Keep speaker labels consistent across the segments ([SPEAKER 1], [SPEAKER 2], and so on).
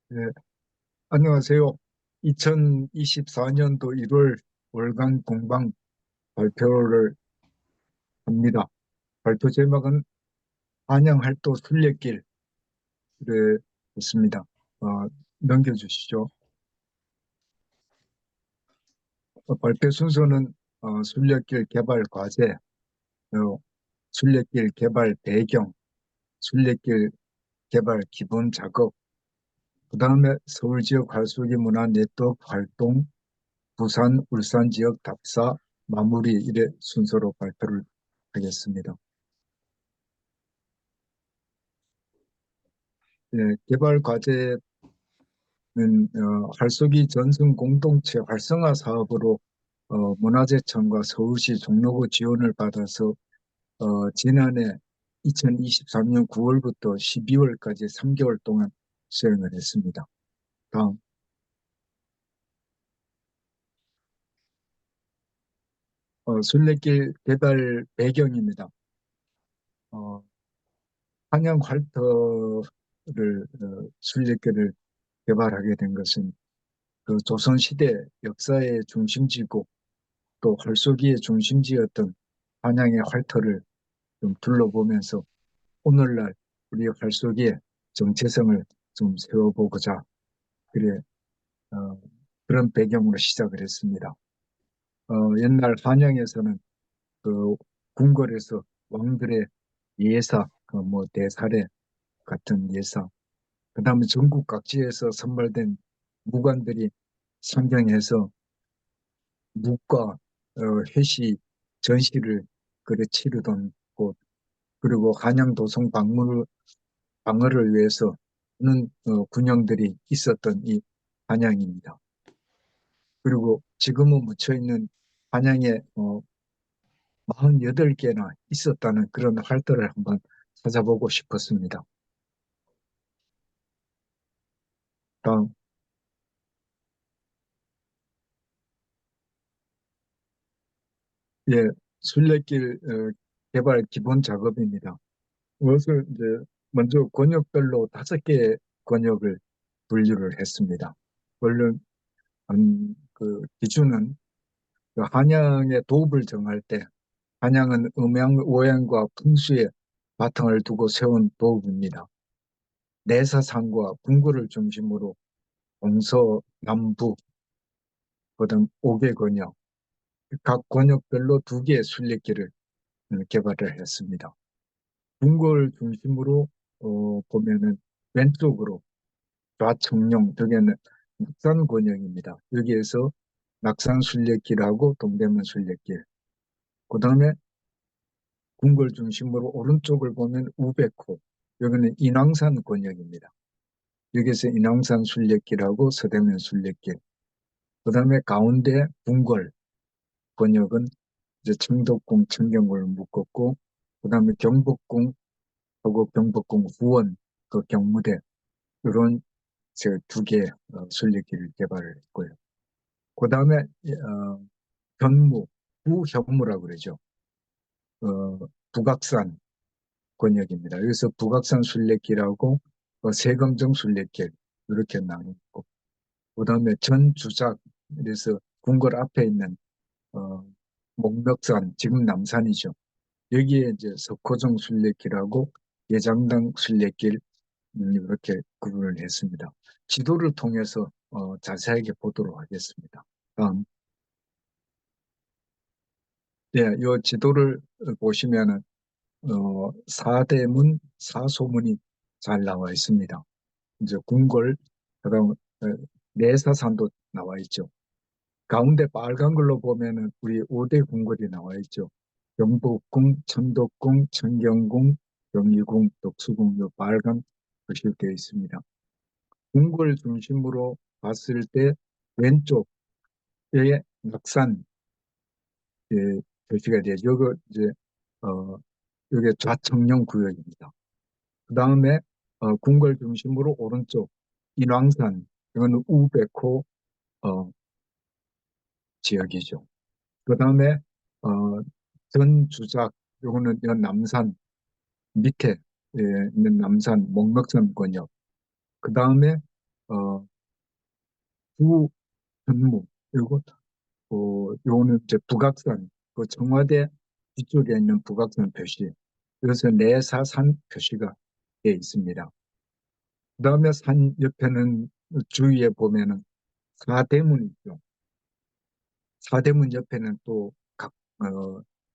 [SPEAKER 1] 네, 안녕하세요. 2024년도 1월 월간 공방 발표를 합니다. 발표 제목은 한양활도 순례길에 있습니다. 어, 넘겨주시죠. 발표 순서는 순례길 개발 과제, 순례길 개발 배경, 순례길 개발 기본 작업, 그 다음에 서울 지역 활쏘기 문화 네트워크 활동, 부산, 울산 지역 답사, 마무리 이래 순서로 발표를 하겠습니다. 예, 개발 과제는 활쏘기 전승 공동체 활성화 사업으로 문화재청과 서울시 종로구 지원을 받아서 지난해 2023년 9월부터 12월까지 3개월 동안 수행을 했습니다. 다음, 순례길 개발 배경입니다. 어, 한양 활터를 순례길을 개발하게 된 것은 그 조선시대 역사의 중심지고 또 활쏘기의 중심지였던 한양의 활터를 좀 둘러보면서 오늘날 우리 활쏘기의 정체성을 좀 세워보고자 그래 어, 그런 배경으로 시작을 했습니다. 옛날 한양에서는 그 궁궐에서 왕들의 예사, 그뭐 대사례 같은 예사, 그다음에 전국 각지에서 선발된 무관들이 상경해서 묵과 회시 전시를 그래 치르던 곳, 그리고 한양 도성 방어를 위해서는 군영들이 있었던 이 한양입니다. 그리고 지금은 묻혀 있는 한양에 48개나 있었다는 그런 활동을 한번 찾아보고 싶었습니다. 다음, 예, 순례길 개발 기본 작업입니다. 그것을 이제 먼저 권역별로 5개 권역을 분류를 했습니다. 물론 그 기준은 그 한양의 도읍을 정할 때 한양은 음양 오양과 풍수에 바탕을 두고 세운 도읍입니다. 내사상과 궁궐을 중심으로 동서, 남북, 그다음 5개 권역, 각 권역별로 2개의 순례길을 개발을 했습니다. 궁궐 중심으로 보면은 왼쪽으로 좌청룡 덕에는 낙산 권역입니다. 여기에서 낙산 순례길하고 동대문 순례길. 그다음에 궁궐 중심으로 오른쪽을 보면 우백호. 여기는 인왕산 권역입니다. 여기서 인왕산 순례길하고 서대문 순례길. 그다음에 가운데 궁궐 권역은 이제 청덕궁, 청경을 묶었고, 그다음에 경복궁하고 경복궁 후원 그 경무대 이런 저 2개 순례길을 개발을 했고요. 그다음에 현무, 부현무라고 그러죠. 어, 북악산 권역입니다. 여기서 북악산 순례길하고 세검정 순례길 이렇게 나누고, 그다음에 전주작, 그래서 궁궐 앞에 있는 어, 목멱산, 지금 남산이죠. 여기에 이제 석호정 순례길하고 예장당 순례길 이렇게 구분을 했습니다. 지도를 통해서 자세하게 보도록 하겠습니다. 다음, 예, 이 지도를 보시면은 사대문, 사소문이 잘 나와 있습니다. 이제 궁궐, 그다음 내사산도 나와 있죠. 가운데 빨간 걸로 보면은 우리 5대 궁궐이 나와 있죠. 경복궁, 천덕궁, 청경궁, 경희궁, 독수궁, 요 빨간 글씨로 되어 있습니다. 궁궐 중심으로 봤을 때 왼쪽에 낙산 표시가 되죠. 요거 이제 요게 좌청령 구역입니다. 그 다음에 궁궐 중심으로 오른쪽 인왕산, 이거는 우백호 어, 지역이죠. 그 다음에 어, 전주작, 요거는 요 남산 밑에 있는 남산 목멱산 권역. 그 다음에 어, 부현무, 그리고 요거는 이제 북악산, 그 청와대 뒤쪽에 있는 북악산 표시, 그래서 내사산 표시가 되어 있습니다. 그다음에 산 옆에는 주위에 보면은 사대문이 있죠. 사대문 옆에는 또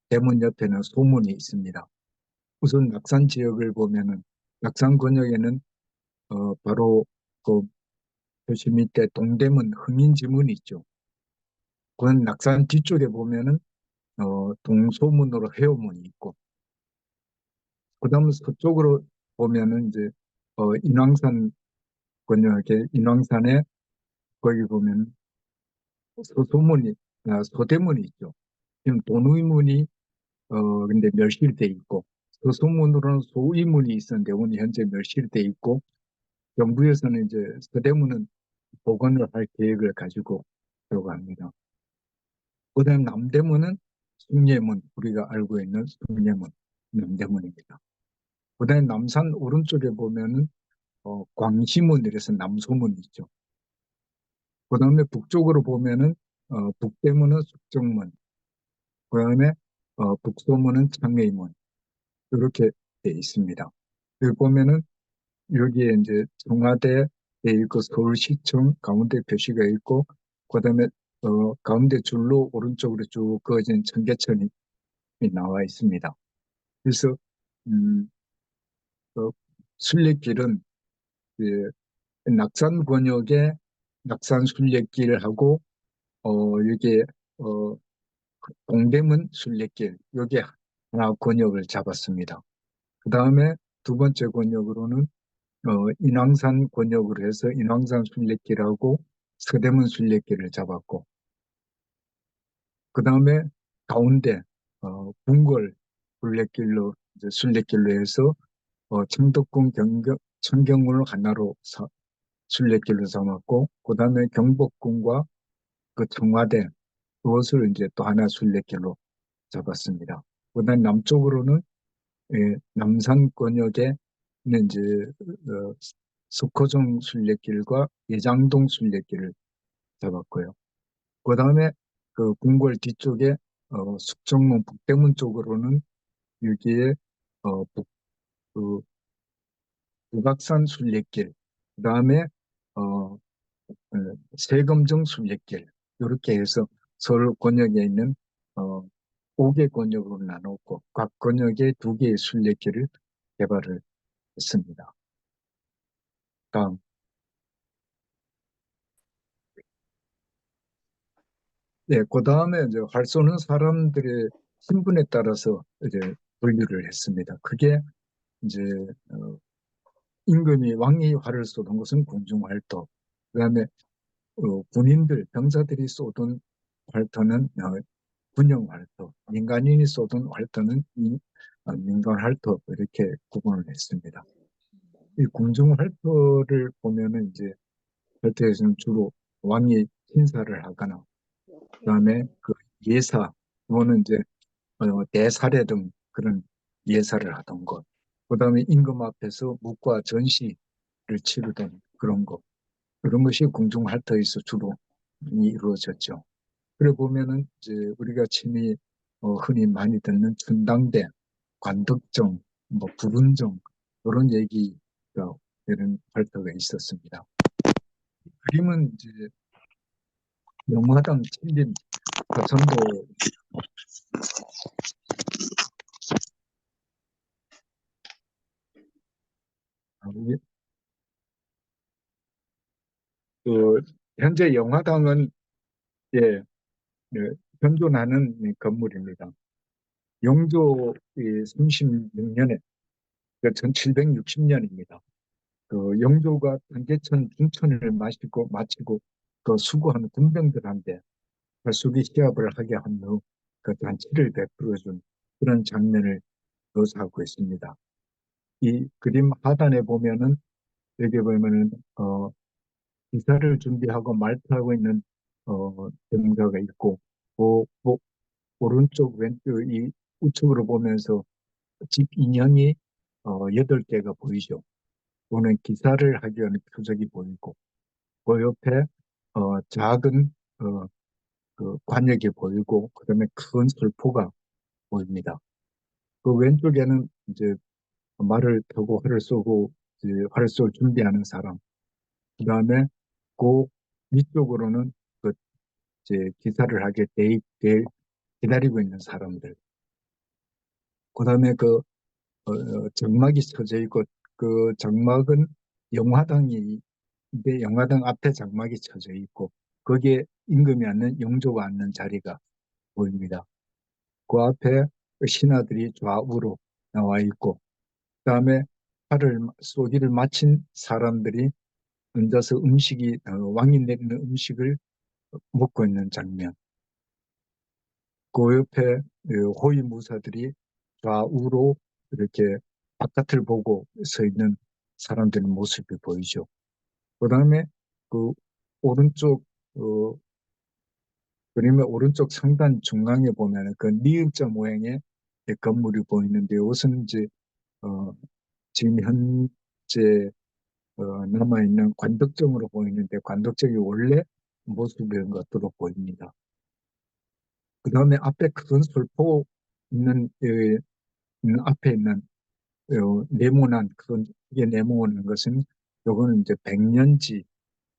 [SPEAKER 1] 대문 옆에는 소문이 있습니다. 우선 낙산 지역을 보면은 낙산 권역에는 바로 그 표시 밑에 동대문 흥인지문이 있죠. 그건 낙산 뒤쪽에 보면은 동소문으로 해오문이 있고, 그다음 서쪽으로 보면은 이제 인왕산 권역에 인왕산에 거기 보면 서소문이 서대문이 있죠. 지금 돈의문이 근데 멸실돼 있고, 서소문으로는 소의문이 있었는데 오늘 현재 멸실돼 있고, 정부에서는 이제 서대문은 복원을 할 계획을 가지고 있다고 합니다. 그다음 남대문은 숭례문, 우리가 알고 있는 숭례문 남대문입니다. 그다음 남산 오른쪽에 보면은 광시문 이래서 남소문이 있죠. 그다음에 북쪽으로 보면은 북대문은 숙정문, 그다음에 북소문은 창의문, 이렇게 돼 있습니다. 여기 보면은 여기에 이제 청와대에 있고 서울시청 가운데 표시가 있고, 그다음에 가운데 줄로 오른쪽으로 쭉 그어진 청계천이 나와 있습니다. 그래서 음, 그 순례길은 그 낙산 권역의 낙산 순례길하고 여기에 어, 동대문 순례길 여기 하나 권역을 잡았습니다. 그 다음에 두 번째 권역으로는 인왕산 권역으로 해서 인왕산 순례길하고 서대문 순례길을 잡았고, 그 다음에 가운데 궁궐 순례길로 이제 순례길로 해서 청덕궁 청경문을 하나로 순례길로 삼았고, 그 다음에 경복궁과 그 청와대 그것을 이제 또 하나 순례길로 잡았습니다. 그다음 남쪽으로는 남산 권역에 있는 이제 석호정 순례길과 예장동 순례길을 잡았고요. 그다음에 그 궁궐 뒤쪽에 숙정문 북대문 쪽으로는 여기에 그 북악산 순례길, 그다음에 어, 세금정 순례길 이렇게 해서 서울 권역에 있는 어, 5개 권역으로 나눴고 각 권역에 2개의 순례길을 개발을 했습니다. 다음, 네, 그 다음에 이제 활 쏘는 사람들의 신분에 따라서 이제 분류를 했습니다. 그게 이제 어, 임금이 왕이 활을 쏘던 것은 궁중활도, 그다음에 군인들 병사들이 쏘던 활터는 군용활도, 민간인이 쏘던 활터는 민간활도 이렇게 구분을 했습니다. 이 궁중활도를 보면은 이제 활도에서는 주로 왕이 신사를 하거나 그다음에 그 예사, 그거는 이제 대사례 등 그런 예사를 하던 것, 그다음에 임금 앞에서 묵과 전시를 치르던 그런 것, 그런 것이 궁중활도에서 주로 이루어졌죠. 그래 보면은 이제 우리가 친히 흔히 많이 듣는 천당대, 관덕정, 뭐 불운정 이런 얘기가 이런 활동가 있었습니다. 그림은 이제 영화당 칠림 가선도 그 현재 영화당은 예, 예, 현존하는 건물입니다. 영조 36년에 1760년입니다. 그 영조가 단계천 중천을 마치고 그 수고하는 군병들한테 발수기 시합을 하게 한 후 그 잔치를 베풀어준 그런 장면을 묘사하고 있습니다. 이 그림 하단에 보면은 여기 보면은 기사를 준비하고 말타고 있는 병사가 있고 그 오른쪽 왼쪽 이 우측으로 보면서 집 인형이 8개가 보이죠. 또는 기사를 하기 위한 표적이 보이고, 그 옆에 작은 그 관역이 보이고 그다음에 큰 설포가 보입니다. 그 왼쪽에는 이제 말을 타고 활을 쏘고 이제 활을 쏠 준비하는 사람. 그다음에 그 위쪽으로는 그 이제 기사를 하게 기다리고 있는 사람들. 그다음에 그 장막이 쳐져 있고 그 장막은 영화당이 데 영화당 앞에 장막이 쳐져 있고 거기에 임금이 앉는 영조가 앉는 자리가 보입니다. 그 앞에 신하들이 좌우로 나와 있고 그다음에 팔을 쏘기를 마친 사람들이 앉아서 왕이 내리는 음식을 먹고 있는 장면. 그 옆에 호위무사들이 좌우로 이렇게 바깥을 보고 서 있는 사람들의 모습이 보이죠. 그다음에 그 오른쪽 그림의 오른쪽 상단 중앙에 보면 그 니은자 모양의 건물이 보이는데 이것은 이제 어, 지금 현재 남아있는 관덕정으로 보이는데 관덕정이 원래 모습인 것으로 보입니다. 그 다음에 앞에 큰 설포 있는 앞에 있는 네모난 크게 네모난 것은 요거는 이제 백년지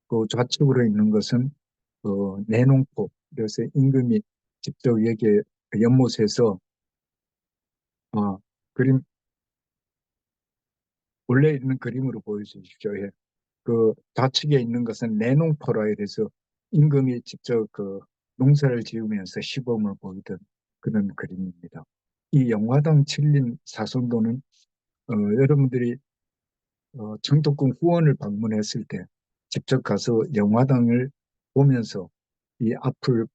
[SPEAKER 1] 그 좌측으로 있는 것은 내농포 그래서 임금이 직접 여기에 연못에서 어, 그림 원래 있는 그림으로 보여주십시오. 예. 그 좌측에 있는 것은 내농포라 이래서 임금이 직접 그 농사를 지으면서 시범을 보이던 그런 그림입니다. 이 영화당 칠림 사선도는 여러분들이 청독궁 후원을 방문했을 때 직접 가서 영화당을 보면서 이 앞을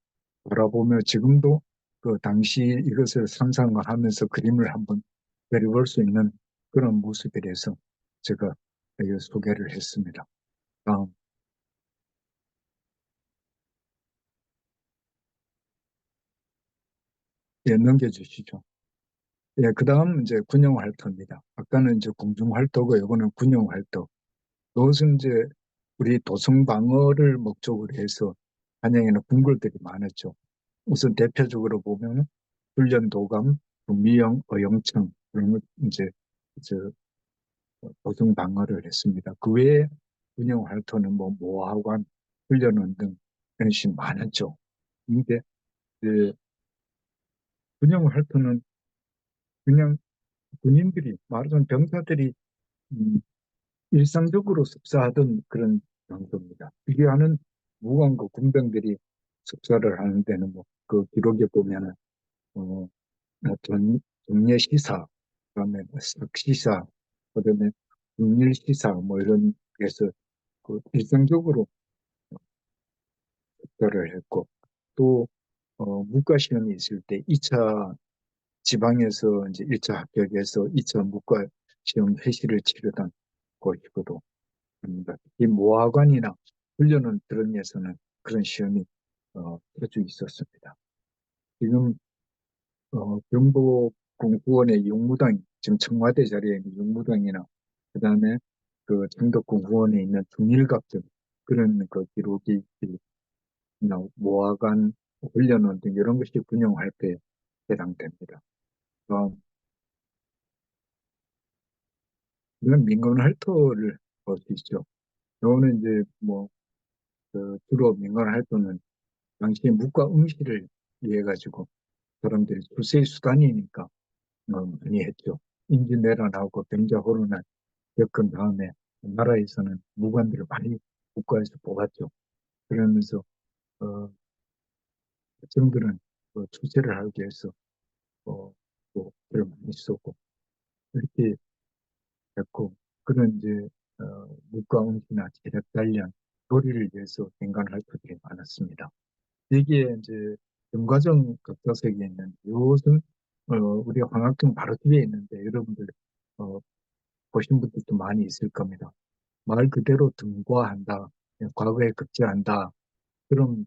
[SPEAKER 1] 바라보며 지금도 그 당시 이것을 상상을 하면서 그림을 한번 그려볼 수 있는 그런 모습이라서 제가 이 소개를 했습니다. 다음, 예, 넘겨주시죠. 예, 그 다음 이제 군영활도입니다. 아까는 이제 공중활도고 이거는 군영활도. 이것은 이제 우리 도성방어를 목적으로 해서 한양에는 궁궐들이 많았죠. 우선 대표적으로 보면 훈련도감, 미영, 어영청 그런 것 이제 저 도성방어를 했습니다. 그 외에 군영활도는 뭐 모하관, 훈련원 등 이런 식이 많았죠. 근데 그 군영활도는 그냥 군인들이 말하자면 병사들이 음, 일상적으로 습사하던 그런 장소입니다. 비교하는 무관과 군병들이 습사를 하는 데는 뭐 그 기록에 보면은 어, 정례시사, 그다음에 뭐 석시사, 그다음에 국일시사 뭐 이런 해서 그 일상적으로 습사를 했고 또 문과 시험이 있을 때 2차 지방에서 이제 1차 합격해서 2차 문과 시험 회시를 치르던 곳이거든. 합니다. 이 모하관이나 훈련원 들은에서는 그런 시험이 자주 있었습니다. 지금 경복궁 후원의 용무당, 지금 청와대 자리에 있는 용무당이나 그다음에 그 청덕궁 후원에 있는 중일각 등 그런 그 기록이 모하관 훈련원 등 이런 것이 군용할 때 해당됩니다. 어, 이런 민간 활동을 볼 수 있죠. 이거는 이제 뭐 주로 민간 활동은 당시에 묵과 응시를 위해 가지고 사람들이 출세의 수단이니까 많이 했죠. 임진왜란하고 병자호란을 겪은 다음에 나라에서는 무관들을 많이 국가에서 뽑았죠. 그러면서 어, 백성들은 출세를 하기 위해서 또 글을 많이 썼고 이렇게 했고 그런 이제 묵과 응시나 체력 단련, 도리를 위해서 인간 활동들이 많았습니다. 여기에 이제 정과정 급사석이 있는 이것은 우리 황학동 바로 뒤에 있는데 여러분들 어, 보신 분들도 많이 있을 겁니다. 말 그대로 등과한다, 과거에 급제한다 그런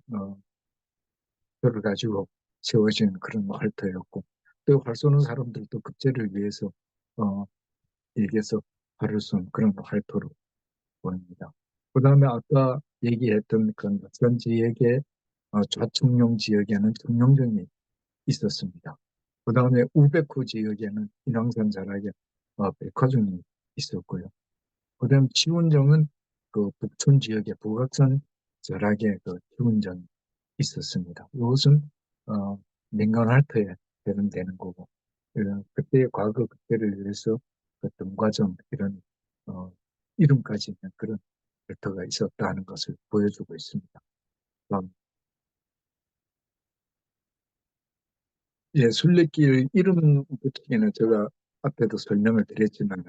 [SPEAKER 1] 표를 가지고 세워진 그런 활터였고 또 활 쏘는 사람들도 급제를 위해서 어, 얘기해서 활을 쏜 그런 활터로 보입니다. 그 다음에 아까 얘기했던 그 낯선 지역의 좌청룡 지역에는 청룡정이 있었습니다. 그 다음에 우백호 지역에는 인왕산 자락에 백화점이 있었고요. 그 다음 치운정은 그 북촌 지역의 북악산 절악에 그 치운정이 있었습니다. 이것은 어, 민간 할터에 해당되는 거고, 그때의 과거 그때를 위해서 그 등과정 이런 어, 이름까지 있는 그런 할터가 있었다는 것을 보여주고 있습니다. 다음, 예, 순례길 이름 붙이기는 제가 앞에도 설명을 드렸지만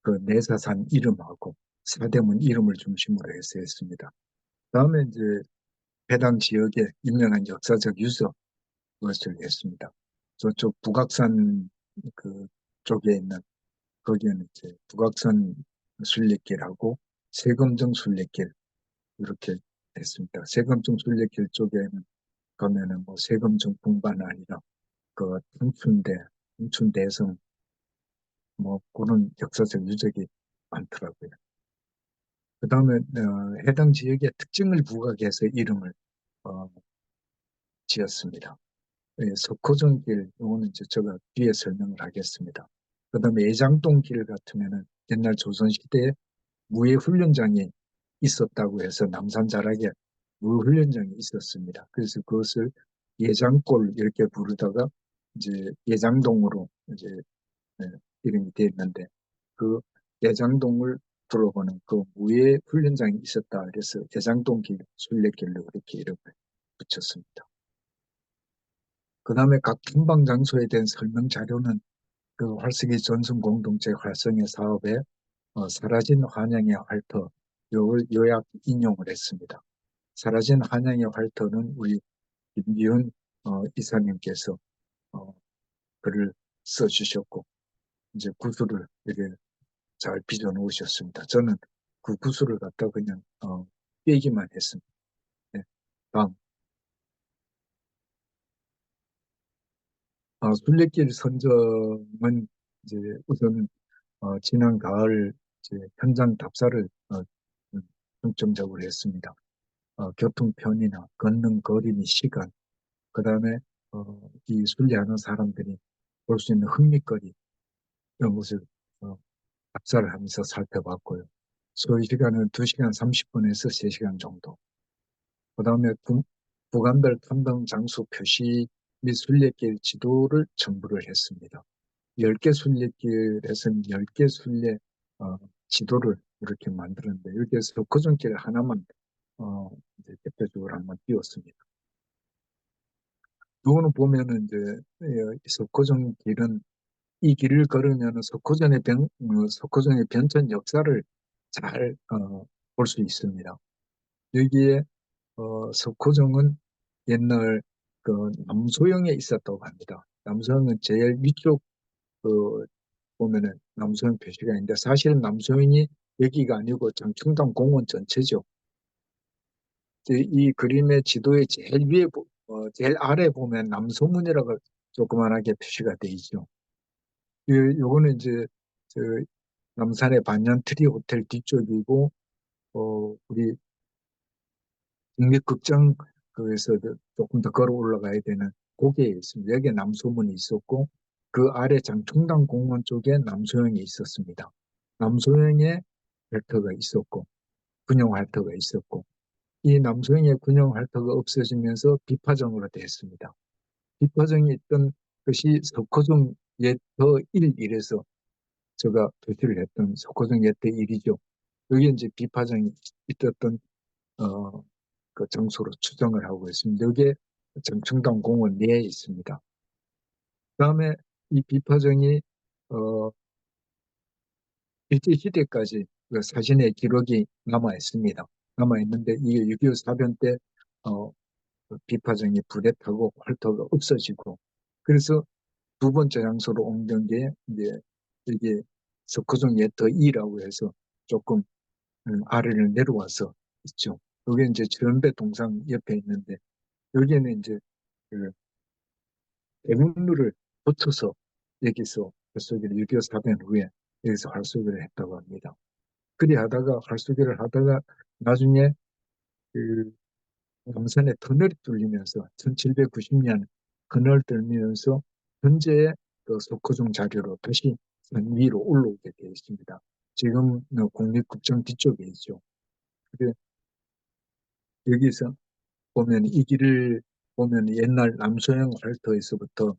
[SPEAKER 1] 그 내사산 이름하고 사대문 이름을 중심으로 해서 했습니다. 다음에 이제 해당 지역의 유명한 역사적 유서 그것을 했습니다. 저쪽 북악산 그 쪽에 있는 거기에는 이제 북악산 순례길하고 세금정 순례길 이렇게 했습니다. 세금정 순례길 쪽에는 가면은 뭐 세금정 뿐만 아니라 그 청춘대성 뭐 그런 역사적 유적이 많더라고요. 그 다음에 해당 지역의 특징을 부각해서 이름을 어, 지었습니다. 예, 석호정길, 이거는 이제 제가 뒤에 설명을 하겠습니다. 그 다음에 예장동 길 같으면은 옛날 조선시대에 무예훈련장이 있었다고 해서 남산 자락에 무예훈련장이 있었습니다. 그래서 그것을 예장골 이렇게 부르다가 이제 예장동으로 이제 예, 이름이 되었는데 그 예장동을 둘러보는 그 무예훈련장이 있었다. 그래서 예장동길 순례길로 이렇게 이름을 붙였습니다. 그 다음에 각 탐방 장소에 대한 설명 자료는 그 활성기 전선 공동체 활성화 사업에 사라진 환양의 활터 요 요약 인용을 했습니다. 사라진 환양의 활터는 우리 김기훈 이사님께서 어, 글을 써주셨고 이제 구술을 이렇게 잘 빚어 놓으셨습니다. 저는 그 구술을 갖다 그냥 빼기만 했습니다. 네. 다음 순례길 선정은 이제 우선 지난 가을 이제 현장 답사를 중점적으로 했습니다. 교통 편의나 걷는 거리 및 시간, 그 다음에 이 순례하는 사람들이 볼 수 있는 흥미거리 이런 것을 어, 답사를 하면서 살펴봤고요. 소요 시간은 2시간 30분에서 3시간 정도. 그 다음에 구간별 탐방 장소 표시 및 순례길 지도를 첨부를 했습니다. 10개 순례길에서는 10개 순례 지도를 이렇게 만들었는데 여기에서 고정길 하나만 이제 대표적으로 한번 띄웠습니다. 요거는 보면은 이제 석고정길은 이 길을 걸으면 석고정의 변천 역사를 잘 볼 수 있습니다. 여기에 석고정은 옛날 그 남소영에 있었다고 합니다. 남소영은 제일 위쪽 그 보면은 남소영 표시가 있는데 사실은 남소영이 여기가 아니고 장충당 공원 전체죠. 이 그림의 지도의 제일 위에 제일 아래 보면 남소문이라고 조그만하게 표시가 돼 있죠. 요거는 이제 저 남산의 반얀트리 호텔 뒤쪽이고 우리 국립극장 그에서 조금 더 걸어 올라가야 되는 고개에 있습니다. 여기에 남소문이 있었고 그 아래 장충당 공원 쪽에 남소영이 있었습니다. 남소영에 헬터가 있었고 군용 헬터가 있었고 이 남소영의 군용 헬터가 없어지면서 비파정으로 됐습니다. 비파정이 있던 것이 석호정 옛터 1, 이래서 제가 표시를 했던 석호정 옛터 1이죠. 여기 이제 비파정이 있었던 어, 그 장소로 추정을 하고 있습니다. 여기에 정청당 공원 내에 있습니다. 그다음에 이 비파정이 어, 일제시대까지 그 사진의 기록이 남아 있습니다. 남아 있는데 이게 6.25 사변 때 어, 그 비파정이 불에 타고 활터가 없어지고 그래서 두 번째 장소로 옮긴 게 이제 이게 석호정 옛터 2라고 해서 조금 아래를 내려와서 있죠. 여기 이제 전배 동상 옆에 있는데 여기에는 이제 그 대문로를 붙여서 여기서 활쏘기를 6.25 사변 후에 여기서 활쏘기를 했다고 합니다. 그리 하다가 활쏘기를 하다가 나중에 그 남산에 터널이 뚫리면서 1790년 터널 뚫리면서 현재의 그 석호종 자료로 다시 산 위로 올라오게 되어 있습니다. 지금 국립국정 뒤쪽에 있죠. 그래, 여기서 보면 이 길을 보면 옛날 남소영 활터에서부터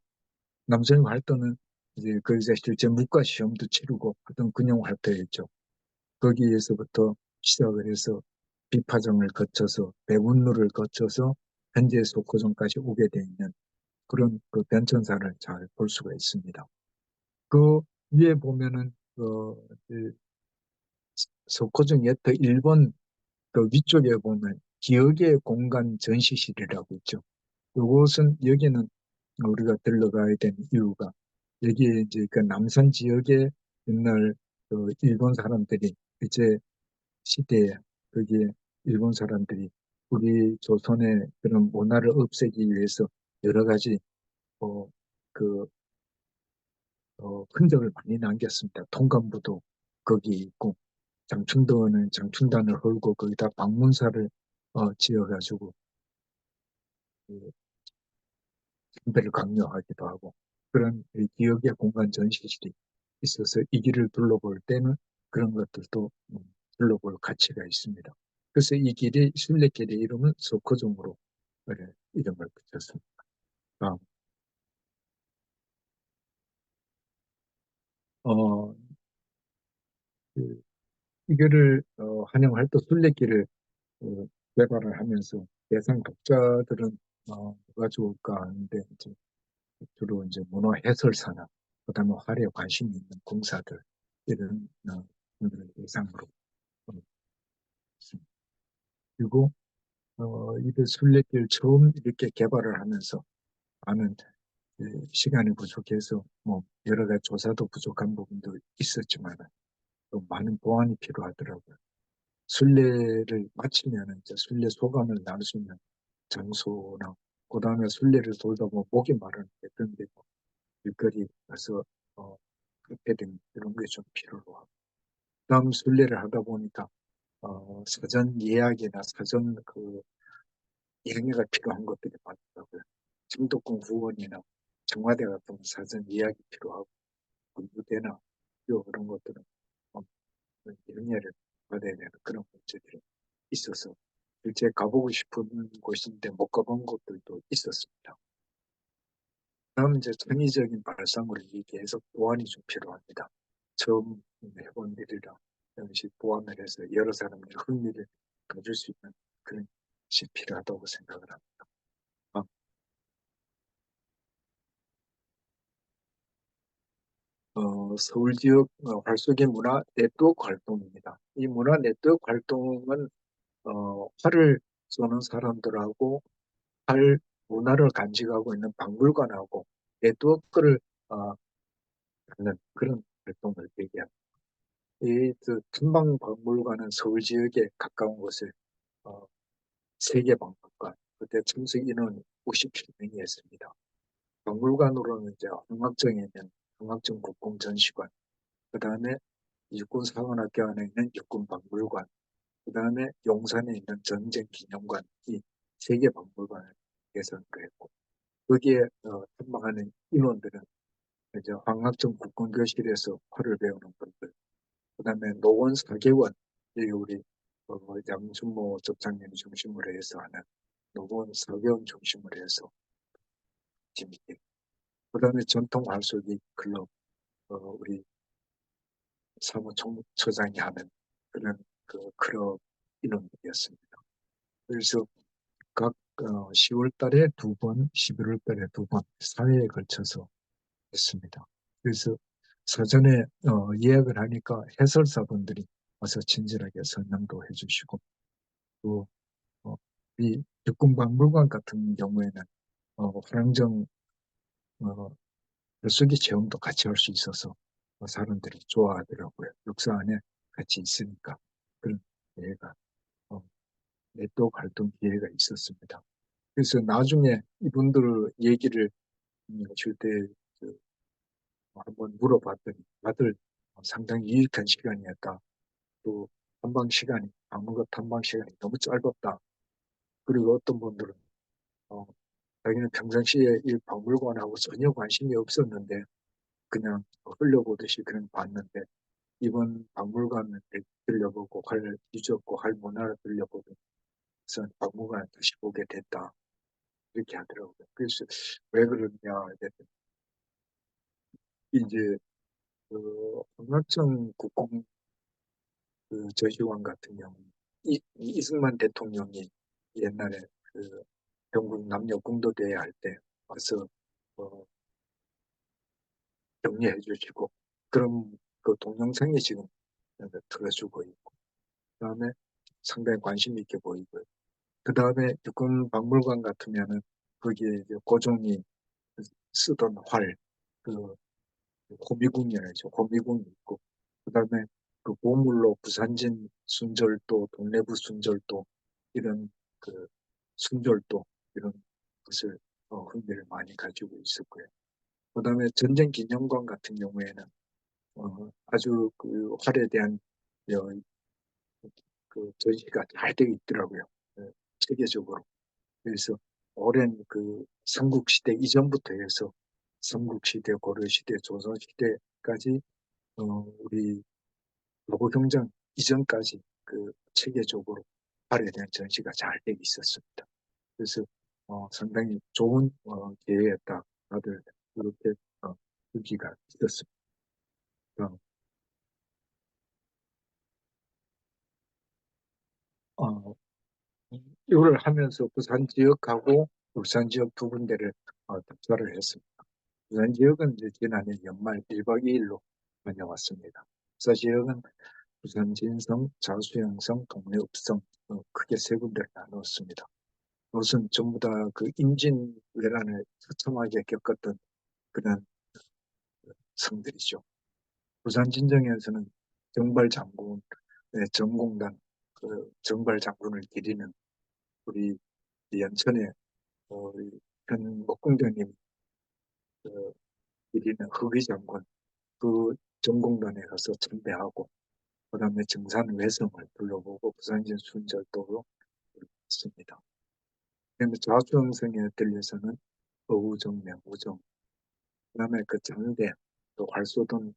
[SPEAKER 1] 남소영 활터는 이제 거기서 실제 물가 시험도 치르고 하던 군용 활터였죠. 거기에서부터 시작을 해서 비파정을 거쳐서 배분로를 거쳐서 현재 소코존까지 오게 돼 있는 그런 그 변천사를 잘 볼 수가 있습니다. 그 위에 보면은 그 소코존 예터 일본 그 위쪽에 보면 기억의 공간 전시실이라고 있죠. 이곳은 여기는 우리가 들러가야 되는 이유가 여기에 이제 그 남산 지역의 옛날 그 일본 사람들이 이제 시대에 거기에 일본 사람들이 우리 조선의 그런 문화를 없애기 위해서 여러 가지 어, 그 흔적을 많이 남겼습니다. 통감부도 거기 있고 장충도는 장충단을 헐고 거기다 방문사를 지어가지고 그 선배를 강요하기도 하고 그런 이 기억의 공간 전시실이 있어서 이 길을 둘러볼 때는 그런 것들도 둘러볼 가치가 있습니다. 그래서 이 길이 순례길의 이름은 석호종으로 이름을 붙였습니다. 다음, 어, 그, 이거를 한영할 때 순례길을 개발을 하면서 대상 독자들은 뭐가 좋을까 하는데 이제 주로 이제 문화 해설사나 그다음에 활에 관심이 있는 공사들 이런 분들을 대상으로 있습니다. 그리고 이들 순례길 처음 이렇게 개발을 하면서 많은 시간이 부족해서 뭐 여러 가지 조사도 부족한 부분도 있었지만 또 많은 보완이 필요하더라고요. 순례를 마치면 이제 순례 소감을 나눌 수 있는 장소나 그다음에 순례를 돌다 보면 목이 마르는 그런 데 길거리 가서 카페 등 이런 게 좀 필요로 하고 그다음 순례를 하다 보니까 사전 예약이나 사전 그 영해가 필요한 것들이 많더라고요. 청독군 후원이나 청와대 같은 사전 예약이 필요하고 군부대나 그런 것들은 어, 영해를 받아야 되는 그런 문제들이 있어서 실제 가보고 싶은 곳인데 못 가본 곳들도 있었습니다. 다음 이제 창의적인 발상으로 이게 계속 보완이 좀 필요합니다. 처음 해본 일이라 역시 보완을 해서 여러 사람들의 흥미를 가질 수 있는 그런 것이 필요하다고 생각을 합니다. 아, 서울 지역 활쏘기 문화 네트워크 활동입니다. 이 문화 네트워크 활동은 활을 쏘는 사람들하고 활 문화를 간직하고 있는 박물관하고 네트워크를 어, 하는 그런 활동을 얘기합니다. 이그 금방박물관은 서울 지역에 가까운 곳에 어, 세계박물관 그때 참석 인원 57명이었습니다. 박물관으로는 이제 홍학정에 있는 홍학정 국궁전시관, 그 다음에 육군사관학교 안에 있는 육군박물관, 그 다음에 용산에 있는 전쟁기념관 이 세계박물관을 개설을 했고 거기에 탐방하는 인원들은 이제 황학정 국군교실에서 활을 배우는 분들 그다음에 노원 사계원 이 우리 양순모 접장님 중심으로 해서 하는 노원 사계원 중심으로 해서 재밌게 그다음에 전통 활쏘기 클럽 우리 사무총처장이 하는 그런 그 클럽 인원들이었습니다. 그래서 각 10월 달에 두 번, 11월 달에 두 번, 4회에 걸쳐서 했습니다. 그래서 사전에 예약을 하니까 해설사분들이 와서 친절하게 설명도 해주시고 또 어, 이 육군박물관 같은 경우에는 화랑정 어, 열수기 체험도 같이 할 수 있어서 사람들이 좋아하더라고요. 역사 안에 같이 있으니까 그런 기회가 어, 네트워크 활동 기회가 있었습니다. 그래서 나중에 이분들 얘기를 줄때 그, 한번 물어봤더니 다들 상당히 유익한 시간이었다. 또 탐방 시간이 아무것 탐방 시간이 너무 짧았다. 그리고 어떤 분들은 어, 자기는 평상시에 이 박물관하고 전혀 관심이 없었는데 그냥 흘려보듯이 그냥 봤는데 이번 박물관을 들려보고 할 뒤졌고 할 문화를 들려보고 그래서 박물관을 다시 보게 됐다 이렇게 하더라고요. 그래서 왜 그러냐 이랬더니 이제 황락천 국공 그 전시관 같은 경우 이승만 대통령이 옛날에 그 경국 남녀 공도대회 할 때 와서 어, 격려해 주시고 그런 그 동영상이 지금 틀어주고 있고 그다음에 상당히 관심 있게 보이고요. 그다음에 육군박물관 같으면은 거기에 이제 고종이 쓰던 활, 그 호미궁이라죠. 호미궁이 있고 그다음에 그 보물로 부산진 순절도, 동래부 순절도 이런 그 순절도 이런 것을 흥미를 많이 가지고 있었고요. 그다음에 전쟁 기념관 같은 경우에는 아주 그 활에 대한 어, 그 전시가 잘 되어 있더라고요. 체계적으로. 그래서 오랜 그 삼국시대 이전부터 해서 삼국시대, 고려시대, 조선시대까지 우리 로고경장 이전까지 그 체계적으로 활에 대한 전시가 잘 되어 있었습니다. 그래서 상당히 좋은 기회였다. 다들 그렇게 의기가 있었습니다. 어, 이걸 하면서 부산 지역하고 울산 지역 두 군데를 답사를 했습니다. 부산 지역은 이제 지난해 연말 1박 2일로 다녀왔습니다. 부산 지역은 부산 진성, 자수영성, 동래읍성 크게 세 군데를 나누었습니다. 이것은 전부 다 그 임진왜란을 처참하게 겪었던 그런 성들이죠. 부산 진정에서는 정발 장군, 정공단 그 정발 장군을 기리는 우리 연천의 현 목공장님 그 기리는 허기 장군 그 전공단에 가서 참배하고 그다음에 정산 외성을 둘러보고 부산진 순절도로 있습니다. 그다음에 좌수영성에 들려서는 어우정, 명우정, 그다음에 그 장대, 또 활쏘던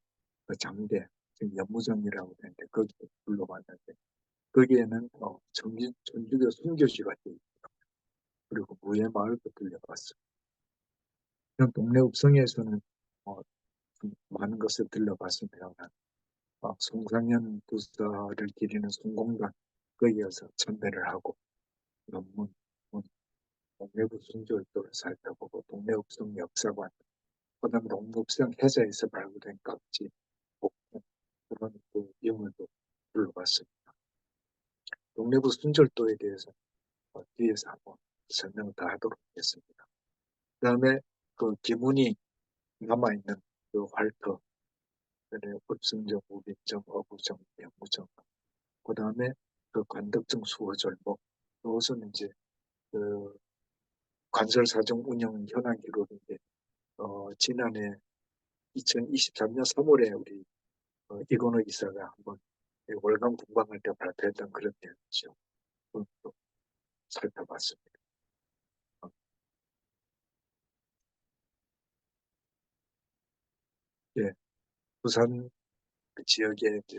[SPEAKER 1] 그 장대, 지금 연무정이라고 되는데 거기 둘러봤는데 거기에는 전주교 순교지가 돼 있고 그리고 무예 마을도 들려봤어요. 그냥 동네 읍성에서는 어, 좀 많은 것을 들려봤습니다. 송상현 부사를 기리는 송공단 거기에서 참배를 하고 논문, 동래구 순교도를 살펴보고 동래읍성 역사관, 그다음 동읍성 해사에서 발굴된 깍지, 복권, 그런 그 유물도 둘러봤습니다. 동래구 순절도에 대해서 뒤에서 한번 설명을 더 하도록 하겠습니다. 그다음에 그 기문이 남아있는 그 활터, 읍승정, 우빈정, 어부정, 명무정, 그다음에 그 관덕정 수호절목, 이것은 이제 그 관설사정 운영 현황 기록인데 지난해 2023년 3월에 우리 이건호 이사가 한번 월간 공방할 때 발표했던 그런 내용이죠. 그것도 살펴봤습니다. 어, 예, 부산 그 지역의 이제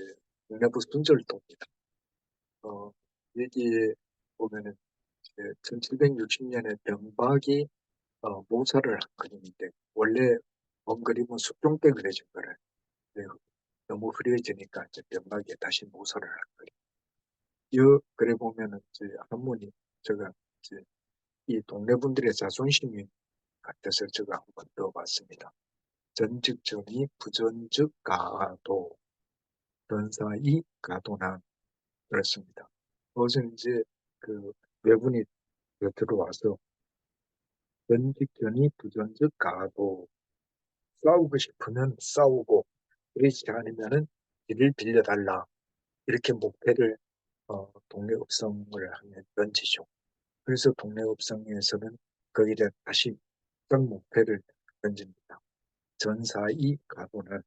[SPEAKER 1] 동래부 순절도입니다. 여기에 보면은 1760년에 병박이 모사를 한 그림인데 원래 원 그림은 수평 때 그려진 거를 네, 너무 흐려지니까 이제 병박에 다시 모사를 한 그림. 이 그래 보면은 이제 한문이 제가 이제 이 동네 분들의 자존심이 같아서 제가 한번 넣어봤습니다. 전직전이 부전즉 가도 전사이 가도난 그렇습니다. 어제 이제 그 외분이 들어와서 전직전이 부전즉 가도 싸우고 싶으면 싸우고 그렇지 않으면은 길을 빌려달라 이렇게 목패를 동네 읍성을 하면 던지죠. 그래서 동네 읍성에서는 거기에 다시 어떤 목패를 던집니다. 전사이 가도는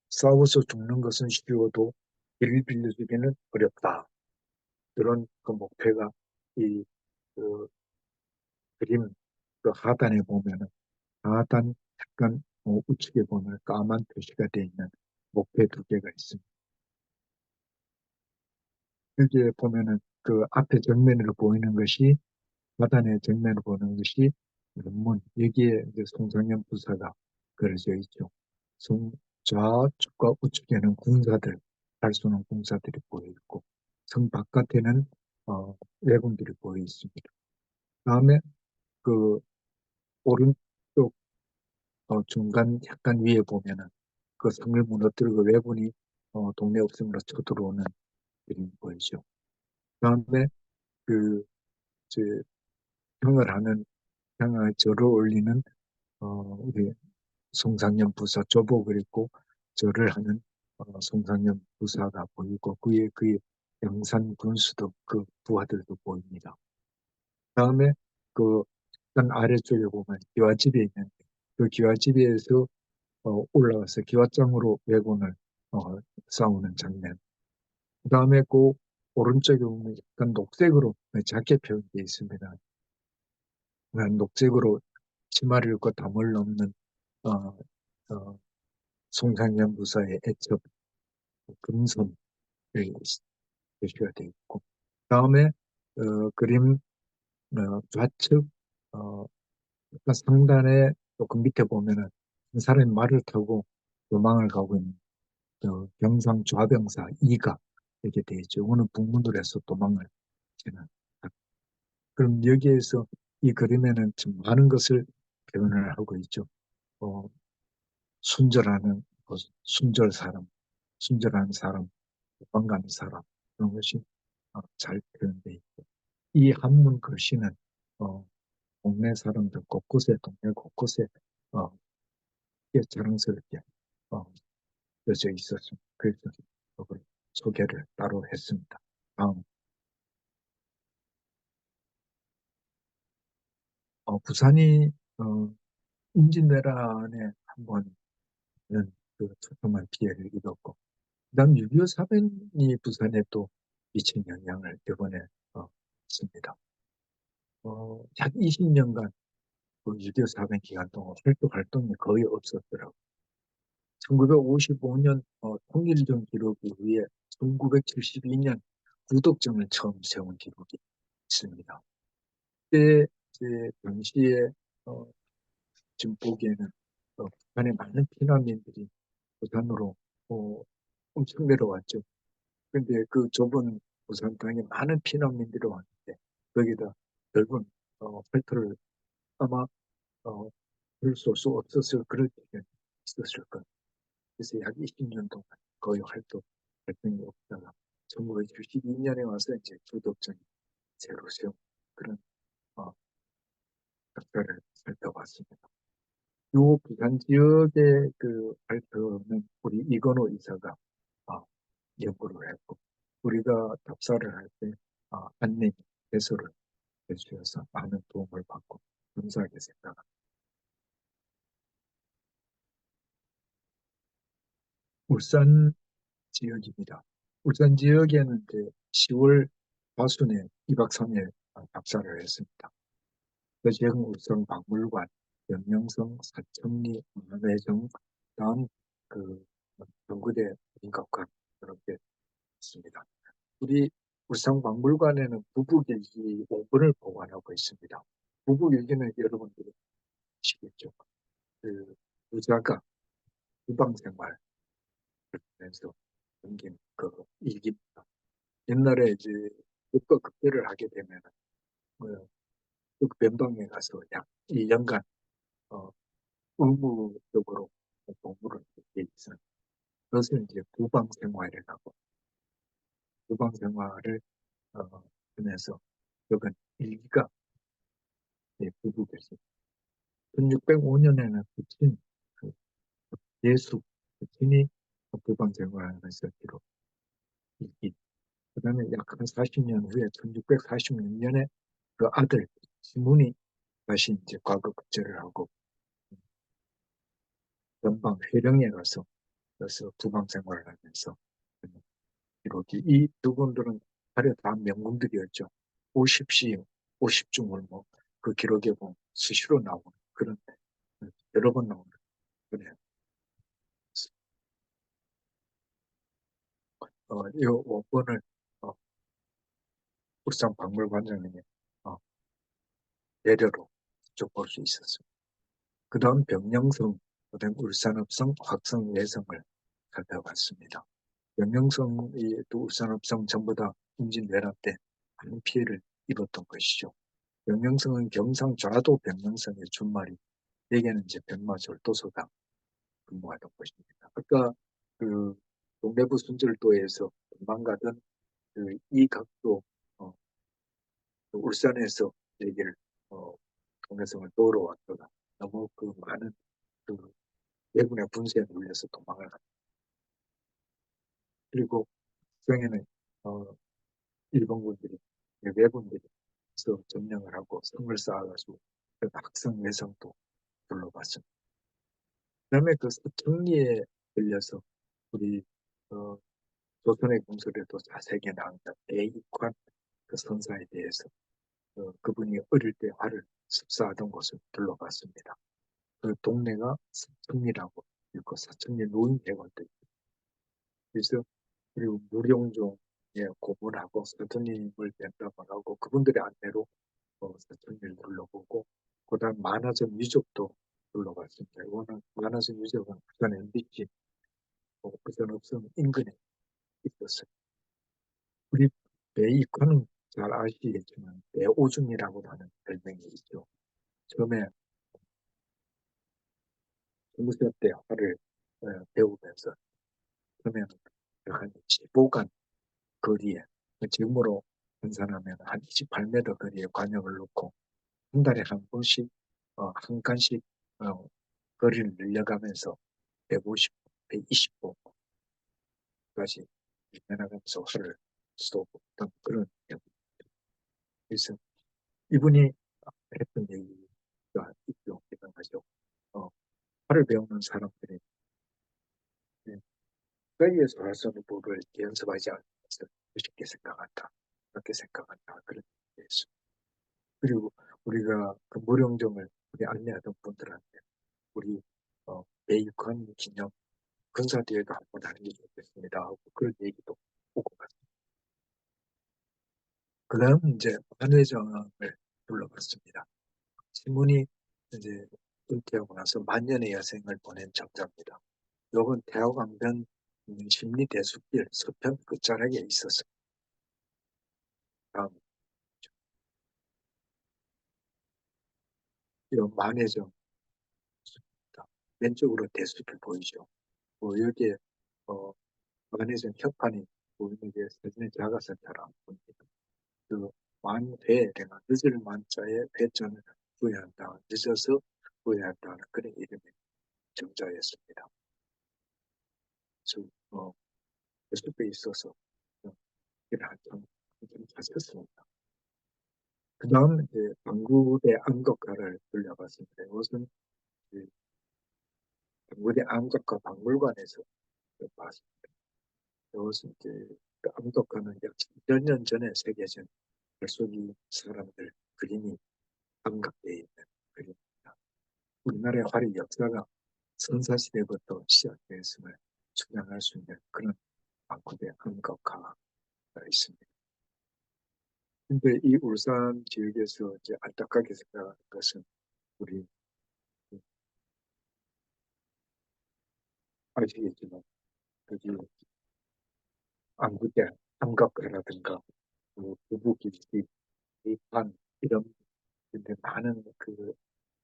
[SPEAKER 1] 싸워서 죽는 것은 쉬워도 길을 빌려주기는 어렵다. 그런 그 목표가 이 그 그림 그 하단에 보면은 하단 약간 우측에 보면 까만 표시가 되어 있는 목대 두 개가 있습니다. 여기에 보면은 그 앞에 정면으로 보이는 것이 하단의 정면으로 보는 것이 문문 여기에 이제 송상현 부사가 그려져 있죠. 송 좌측과 우측에는 군사들 잘 쏘는 군사들이 보여 있고 성 바깥에는 왜군들이 보여 있습니다. 다음에 그 오른쪽 중간 약간 위에 보면은 그 성을 무너뜨리고 왜군이 동네 없음으로 쳐들어오는 그림이 보이죠. 다음에 그 이제 평을 하는 평을 절을 올리는 우리 송상현 부사 조복을 입고 절을 하는 송상현 부사가 보이고 그의 영산 군수도 그 부하들도 보입니다. 다음에 그 약간 아래쪽에 보면 기와집이 있는데 그 기와집에서 올라가서 기와장으로 왜군을 싸우는 장면. 그 다음에 그 오른쪽에 보면 약간 녹색으로 작게 표현되어 있습니다. 녹색으로 치마를 입고 담을 넘는 어, 어, 송상현 부사의 애첩 금손 표시가 되어 있고 다음에 그림 좌측 어, 약간 상단에 조금 밑에 보면은 한 사람이 말을 타고 도망을 가고 있는 경상 좌병사 이가 이렇게 되어 있죠. 오늘 북문으로 해서 도망을 치는. 그럼 여기에서 이 그림에는 지금 많은 것을 표현을 하고 있죠. 어, 순절하는 순절 사람, 순절하는 사람, 도망가는 사람 그런 것이 잘 표현되어 있고 이 한문 글씨는 어, 동네 사람들 곳곳에 동네 곳곳에 어, 자랑스럽게 어, 써져 있었습니다. 그래서 그걸 소개를 따로 했습니다. 다음 부산이 임진왜란에 한번 그 초통한 피해를 입었고 그다음 6.25 사변이 부산에 또 미친 영향을 이번에 했습니다. 약 20년간 그 6.25 사변 기간 동안 활동이 거의 없었더라고요. 1955년 통일전 기록 이후에 1972년 구독점을 처음 세운 기록이 있습니다. 그때 이제 당시에 어, 지금 보기에는 북한의 많은 피난민들이 부산으로 엄청 내려왔죠. 근데 그 좁은 부산 땅에 많은 피난민들이 왔는데 거기다 넓은 펠터를 아마 별수 없었을 그럴 때가 있었을 거예요. 그래서 약 20년 동안 거의 활동이 없다가 1972년에 와서 이제 구독점이 새로 세운 그런 역사를 살펴봤습니다. 요 부산 지역의 그 발표는 우리 이건호 이사가 아, 연구를 했고 우리가 답사를 할 때 안내 해설을 해주셔서 많은 도움을 받고 감사하게 생각합니다. 울산 지역입니다. 울산 지역에는 이제 10월 과순에 2박 3일 답사를 했습니다. 그 지역은 울산 박물관, 영명성, 사천리, 만회정, 다음 그 연구대 인각관 그렇게 있습니다. 우리 울산박물관에는 부부일기 5권을 보관하고 있습니다. 부부일기는 여러분들이 아시겠죠? 그 부자가 유방생활을 하면서 남긴 그 일기입니다. 옛날에 이제 국가 급제를 하게 되면 그 변방에 가서 약 1년간 어, 의무적으로 공부를 하게 있어요. 그것을 이제 부방생활이라고 부방생활을 하면서 적은 일기가 부부겠습니다. 1605년에는 부친 그 예수 부친이 부방생활하면서 기록 일기. 그다음에 약 한 40년 후에 1646년에 그 아들 시문이 다시 이제 과거 급제를 하고 연방 회령에 가서 그래서 부방 생활을 하면서 기록이 이 두 분들은 하여 다 명문들이었죠. 오십시 50중을 뭐 그 기록에 보면 수시로 나오는 그런 여러 번 나오는 그래요. 이 원본을 어, 울산박물관장님이 어, 배려로 직접 볼 수 있었습니다. 그 다음 병영성, 그다음 울산읍성, 확성 예성을 살펴봤습니다. 병영성이 또 울산읍성 전부 다 임진왜란 때 많은 피해를 입었던 것이죠. 병영성은 경상 좌도 병영성의 준말이 대개는 이제 병마절도소가 근무하던 것입니다. 아까 그 동대부 순절도에서 도망가던 그 이각도 그 울산에서 얘기를 어, 동해성을 도우러 왔다가 너무 그 많은 그 왜군의 분쇄에 눌려서 도망을 갔다. 그리고 성에는 어, 일본군들이 왜군들이 서 점령을 하고 성을 쌓아가지고 그 박성 외성도 둘러봤습니다. 그다음에 그 서청리에 들려서 우리 어, 조선의 공설에도 자세하게 나온다. 대익환 그 선사에 대해서 그분이 어릴 때 활을 습사하던 곳을 둘러봤습니다. 그 동네가 서청리라고 있고 서청리 노인회관도 있고 그래서 그리고 무령종의 고문하고 서천님을 뵌다고 하고 그분들의 안내로 서천리를 둘러보고 그다음 만화점 유적도 둘러봤습니다. 이거는 만화점 유적은 부산 MBC 부산 읍성 인근에 있었어요. 우리 배이관은 잘 아시겠지만 배오줌이라고 하는 별명이 있죠. 처음에 중고등학교 때 화를 배우면서 그러면 한 15간 거리에 지금으로換算하면 한 28m 거리에 관역을 놓고 한 달에 한 번씩 한 칸씩 거리를 늘려가면서 150보, 120보까지 늘려나가면서 화를 쏘던 그런 경우. 그래서 이분이 했던 얘기가 있죠. 유명하죠. 어, 화를 배우는 사람들이 가까이에서 할 수 있는 법을 연습하지 않으면서 쉽게 생각한다. 그렇게 생각한다. 그런 얘기였어요. 그리고 우리가 그 무령정을 우리 안내하던 분들한테 우리 배육한 기념 근사대회도 한번 하는 게 좋겠습니다 하고 그런 얘기도 오고 갔습니다. 그 다음 이제 만회정을 불러봤습니다. 신문이 이제 은퇴하고 나서 만년의 여생을 보낸 정자입니다. 요건 대학강변 심리 대숲길 서편 끝자락에 있었어요. 다음 이 만회정 왼쪽으로 대숲이 보이죠. 여기에 어, 만회정 협판이 보이는 게 사진에 작아서 잘 안 보입니다. 그 만회, 내가 늦을 만자에 회전을 구해한다. 늦어서 구해한다는 그런 이름의 정자였습니다. 그래서 숲에 있어서 이를 한참 찾았습니다. 그 다음 이제 방구대 암벽가를 돌려봤습니다. 이것은 그 방구대 암벽가 박물관에서 봤습니다. 이것은 이제 그 암벽가는 약 10년 전에 새겨진 발속이 사람들 그림이 암각되어 있는 그림입니다. 우리나라의 화리 역사가 선사시대부터 시작되었음을 주장할 수 있는 그런 방구대 암벽가가 있습니다. 근데 이 울산 지역에서 이제 안타깝게 생각하는 것은 우리 아시겠지만 여기 안구대 암각가라든가 부부길기 이판 이런 근데 많은 그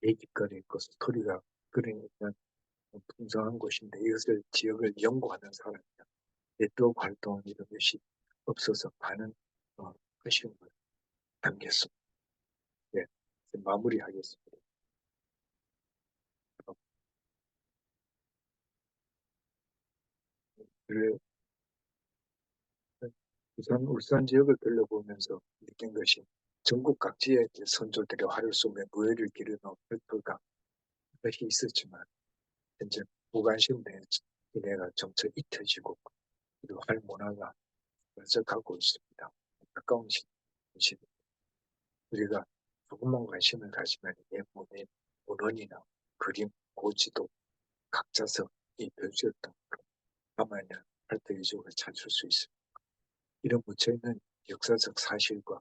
[SPEAKER 1] 얘기거리 그 스토리가 그러니까 풍성한 곳인데 이것을 지역을 연구하는 사람이나 네트워크 활동 이런 것이 없어서 많은 아쉬움을 담겼습니다. 네, 마무리하겠습니다. 어, 그래, 부산, 울산 지역을 둘러보면서 느낀 것이 전국 각지의 선조들의 활을 쏘며 무예를 기르는 펄터가 것이 있었지만 현재 무관심 내가 점차 잊혀지고 그리고 활 문화가 변색하고 있습니다. 가까운 시 우리가 조금만 관심을 가지면 예문의 문헌이나 그림, 고지도 각자서 이 별지었던 걸 남아있는 발달 유적을 찾을 수 있습니다. 이런 묻혀있는 역사적 사실과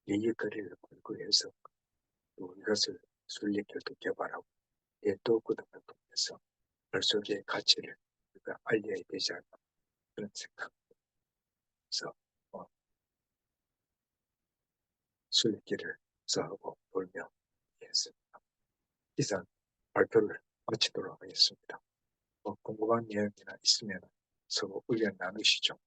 [SPEAKER 1] 얘기거리를 골고해서 또 이것을 순리교도 개발하고 예도 등을 통해서 벌속의 가치를 우리가 알려야 되지 않나 그런 생각에서 어, 순리길을 써하고 돌며 했습니다. 이상 발표를 마치도록 하겠습니다. 궁금한 내용이나 있으면 서로 의견 나누시죠.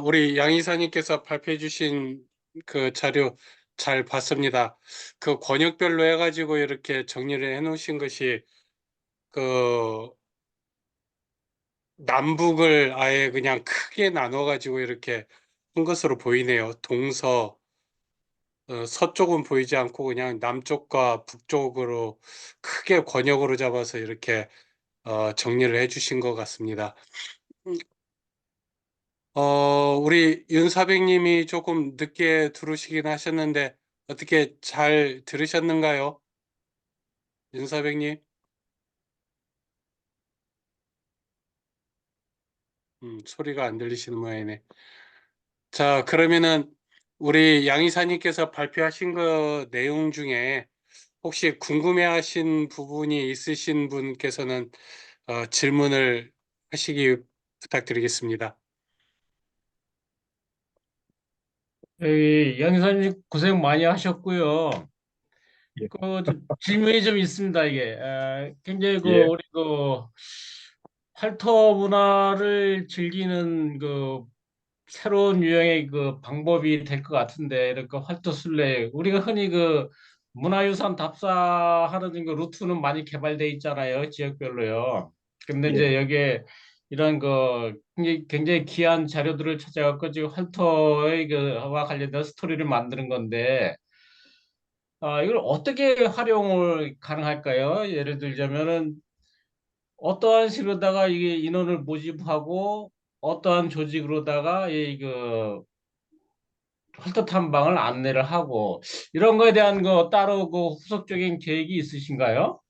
[SPEAKER 2] 우리 양 이사님께서 발표해 주신 그 자료 잘 봤습니다. 그 권역별로 해가지고 이렇게 정리를 해 놓으신 것이 그 남북을 아예 그냥 크게 나눠가지고 이렇게 한 것으로 보이네요. 서쪽은 보이지 않고 그냥 남쪽과 북쪽으로 크게 권역으로 잡아서 이렇게 정리를 해 주신 것 같습니다. 우리 윤사백님이 조금 늦게 들어오시긴 하셨는데 어떻게 잘 들으셨는가요? 윤사백님? 소리가 안 들리시는 모양이네. 자, 그러면은 우리 양이사님께서 발표하신 그 내용 중에 혹시 궁금해하신 부분이 있으신 분께서는 질문을 하시기 부탁드리겠습니다.
[SPEAKER 3] 양사님 고생 많이 하셨고요.
[SPEAKER 1] 예,
[SPEAKER 3] 질문이 좀 있습니다. 이게 굉장히
[SPEAKER 1] 예,
[SPEAKER 3] 우리 팔터 문화를 즐기는 새로운 유형의 방법이 될 것 같은데 이렇게 활도 순례 우리가 흔히 문화유산 답사하는 루트는 많이 개발돼 있잖아요. 지역별로요. 근데
[SPEAKER 1] 예,
[SPEAKER 3] 이제 여기에 이런 굉장히 귀한 자료들을 찾아갖고 지금 활터의 와 관련된 스토리를 만드는 건데 이걸 어떻게 활용을 가능할까요? 예를 들자면은 어떠한 식으로다가 이게 인원을 모집하고 어떠한 조직으로다가 헐터 탐방을 안내를 하고 이런 거에 대한 따로 후속적인 계획이 있으신가요?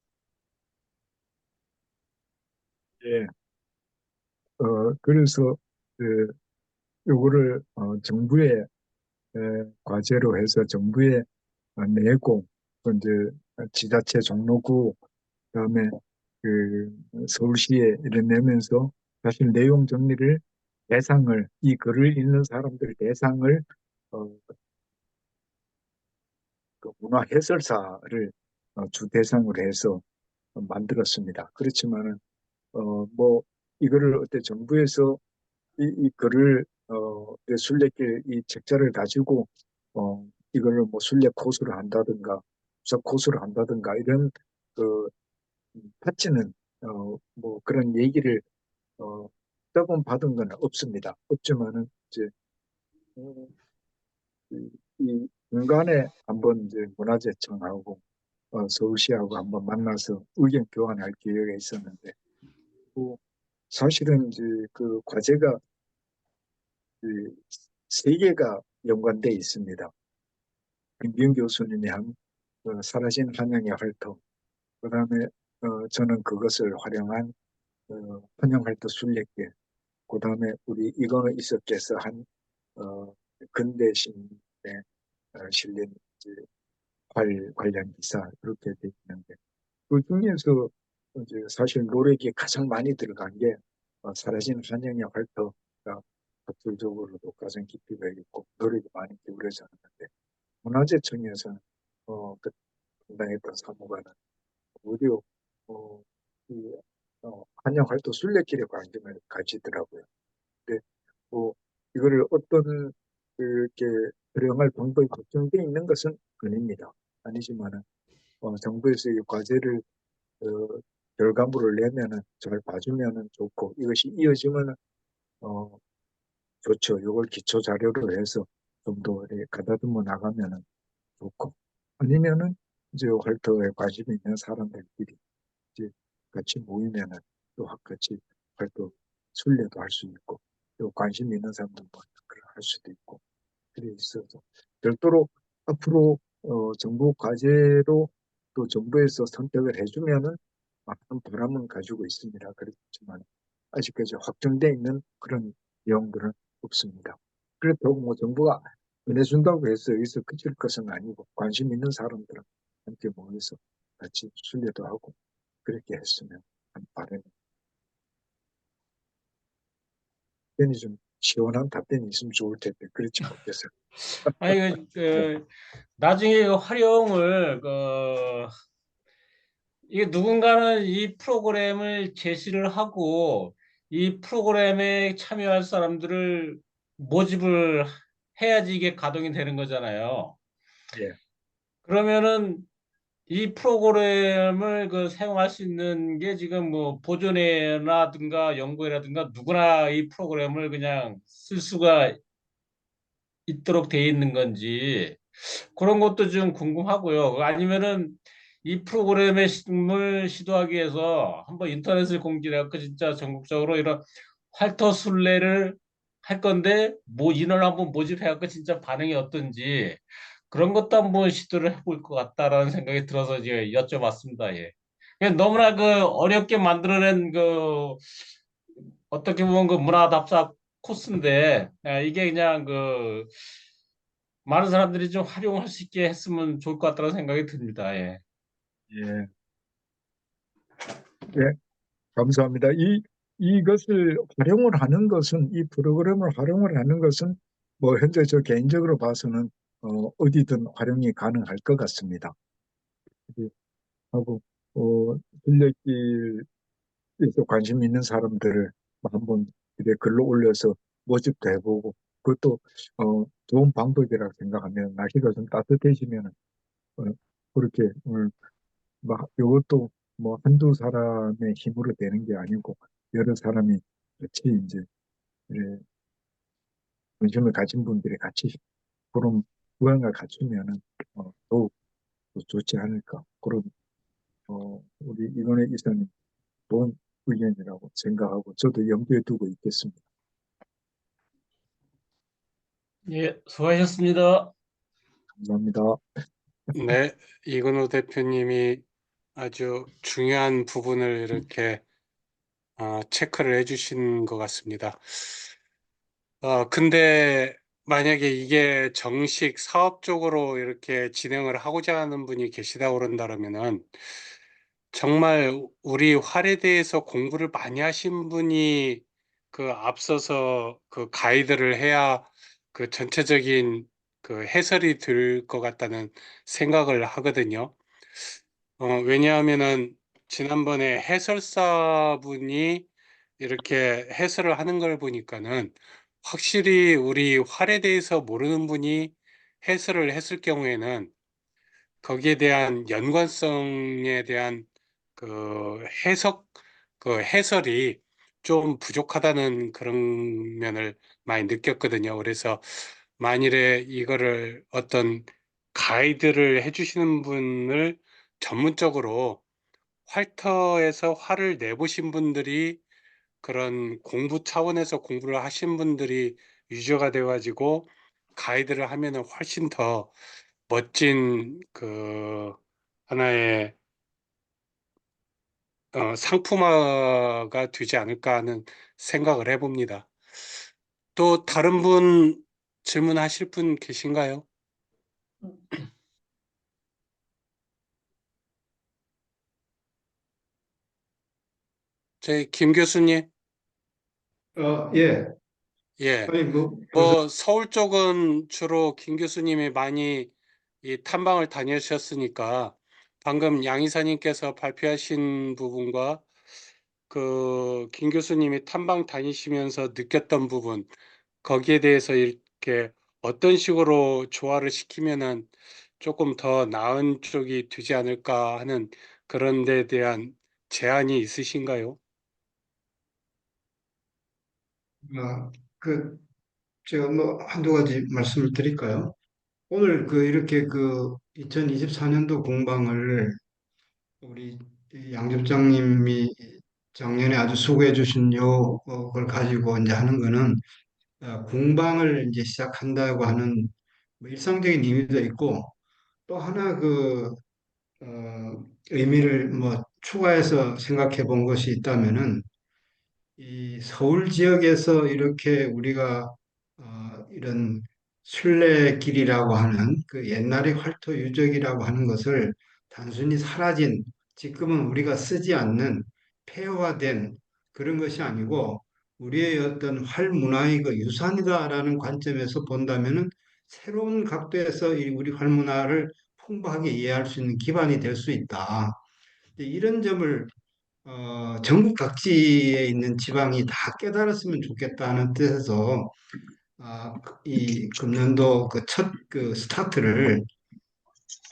[SPEAKER 1] 예. 그래서 그 요거를 정부의 과제로 해서 정부에 내고 또 이제 지자체 종로구 그다음에 그 서울시에 이런 내면서 사실 내용 정리를 대상을 이 글을 읽는 사람들 대상을 어, 그 문화 해설사를 주 대상으로 해서 만들었습니다. 그렇지만은 뭐 이거를 어때 정부에서 이 글을 순례길 이 책자를 가지고 이거를 뭐 순례 코스를 한다든가 수업 코스를 한다든가 이런 그 받지는 뭐 그런 얘기를 조금 받은 건 없습니다. 없지만은 이제 음, 이 중간에 한번 이제 문화재청하고 서울시하고 한번 만나서 의견 교환할 기회가 있었는데 뭐 사실은 이제 그 과제가 세 개가 연관돼 있습니다. 김기현 교수님이 한 사라진 환영의 활동, 그다음에 저는 그것을 활용한 환영활동 순례길, 그다음에 우리 이거는 있었겠어 한 근대신에 실린 이제 관련 기사 그렇게 돼 있는데 그 중에서 이제 사실 노력이 가장 많이 들어간 게 사라진 환영의 활동가 학술적으로도 가장 깊이가 있고 노력이 많이 기울여졌는데 문화재청에서는 그 담당했던 사무관은 오히려 어, 이, 한양 활동 순례길에 관심을 가지더라고요. 근데 뭐 이거를 어떤 이렇게 활용할 방법이 걱정돼 있는 것은 아닙니다. 아니지만은 정부에서 이 과제를 어, 결과물을 내면은 잘 봐주면은 좋고 이것이 이어지면은 어, 좋죠. 이걸 기초 자료로 해서 좀 더 가다듬어 나가면은 좋고 아니면은 이제 활동에 관심 있는 사람들끼리 이제 같이 모이면은 또 같이 활동 순례도 할 수 있고 또 관심 있는 사람들 모이면 그걸 할 수도 있고 그래 있어서 별도로 앞으로 정부 과제로 또 정부에서 선택을 해주면은 많은 바람은 가지고 있습니다. 그렇지만 아직까지 확정돼 있는 그런 내용들은 없습니다. 그래도 뭐 정부가 보내준다고 해서 여기서 그칠 것은 아니고 관심 있는 사람들은 함께 모여서 같이 순례도 하고 그렇게 했으면 하는 바람이 답변이 좀 시원한 답변이 있으면 좋을 텐데 그렇지 못해서
[SPEAKER 3] 아니 나중에 그 활용을 이게 누군가는 이 프로그램을 제시를 하고 이 프로그램에 참여할 사람들을 모집을 해야지 이게 가동이 되는 거잖아요.
[SPEAKER 1] 예,
[SPEAKER 3] 그러면은 이 프로그램을 사용할 수 있는 게 지금 뭐 보존회라든가 연구회라든가 누구나 이 프로그램을 그냥 쓸 수가 있도록 돼 있는 건지 그런 것도 좀 궁금하고요. 아니면은 이 프로그램의 실험을 시도하기 위해서 한번 인터넷을 공지해갖고 진짜 전국적으로 이런 활터 순례를 할 건데 뭐 인원을 한번 모집해갖고 진짜 반응이 어떤지 그런 것도 한번 시도를 해볼 것 같다라는 생각이 들어서 이제 여쭤봤습니다. 예. 그냥 너무나 어렵게 만들어낸 어떻게 보면 문화답사 코스인데 이게 그냥 많은 사람들이 좀 활용할 수 있게 했으면 좋을 것 같다는 생각이 듭니다. 예.
[SPEAKER 1] 예, 예, 감사합니다. 이것을 활용을 하는 것은, 이 프로그램을 활용을 하는 것은, 뭐, 현재 저 개인적으로 봐서는, 어디든 활용이 가능할 것 같습니다. 예, 하고, 순례길에서 관심 있는 사람들을 한번 이렇게 글로 올려서 모집도 해보고, 그것도, 좋은 방법이라고 생각하면, 날씨가 좀 따뜻해지면, 어, 그렇게, 이것도 뭐 한두 사람의 힘으로 되는 게 아니고 여러 사람이 같이 이제 예, 관심을 가진 분들이 같이 그런 모양을 갖추면은 더욱 더 좋지 않을까 그런 우리 이번에 이사님 좋은 의견이라고 생각하고 저도 염두에 두고 있겠습니다.
[SPEAKER 3] 예, 수고하셨습니다.
[SPEAKER 1] 감사합니다.
[SPEAKER 2] 네, 이근호 대표님이 아주 중요한 부분을 이렇게 체크를 해주신 것 같습니다. 근데 만약에 이게 정식 사업적으로 이렇게 진행을 하고자 하는 분이 계시다 그런다면은 정말 우리 활에 대해서 공부를 많이 하신 분이 그 앞서서 그 가이드를 해야 그 전체적인 그 해설이 될 것 같다는 생각을 하거든요. 왜냐하면은 지난번에 해설사분이 이렇게 해설을 하는 걸 보니까는 확실히 우리 활에 대해서 모르는 분이 해설을 했을 경우에는 거기에 대한 연관성에 대한 그 해석, 그 해설이 좀 부족하다는 그런 면을 많이 느꼈거든요. 그래서 만일에 이거를 어떤 가이드를 해주시는 분을 전문적으로 활터에서 화를 내보신 분들이 그런 공부 차원에서 공부를 하신 분들이 유저가 돼가지고 가이드를 하면은 훨씬 더 멋진 그 하나의 상품화가 되지 않을까 하는 생각을 해봅니다. 또 다른 분 질문하실 분 계신가요? 저희 김 교수님,
[SPEAKER 4] 예.
[SPEAKER 2] 예.
[SPEAKER 4] 아니, 뭐, 벌써,
[SPEAKER 2] 뭐 서울 쪽은 주로 김 교수님이 많이 이 탐방을 다녀오셨으니까 방금 양 이사님께서 발표하신 부분과 그 김 교수님이 탐방 다니시면서 느꼈던 부분 거기에 대해서 이렇게 어떤 식으로 조화를 시키면은 조금 더 나은 쪽이 되지 않을까 하는 그런 데 대한 제안이 있으신가요?
[SPEAKER 4] 어, 제가 뭐, 한두 가지 말씀을 드릴까요? 오늘 이렇게 2024년도 공방을 우리 양 접장님이 작년에 아주 수고해 주신 걸 가지고 이제 하는 거는 공방을 이제 시작한다고 하는 뭐 일상적인 의미도 있고 또 하나 의미를 뭐 추가해서 생각해 본 것이 있다면은 이 서울 지역에서 이렇게 우리가 이런 순례길이라고 하는 그 옛날의 활터 유적이라고 하는 것을 단순히 사라진 지금은 우리가 쓰지 않는 폐허화된 그런 것이 아니고 우리의 어떤 활문화의 그 유산이다라는 관점에서 본다면은 새로운 각도에서 이 우리 활문화를 풍부하게 이해할 수 있는 기반이 될 수 있다. 이런 점을 전국 각지에 있는 지방이 다 깨달았으면 좋겠다는 뜻에서 이 금년도 그 첫 그 스타트를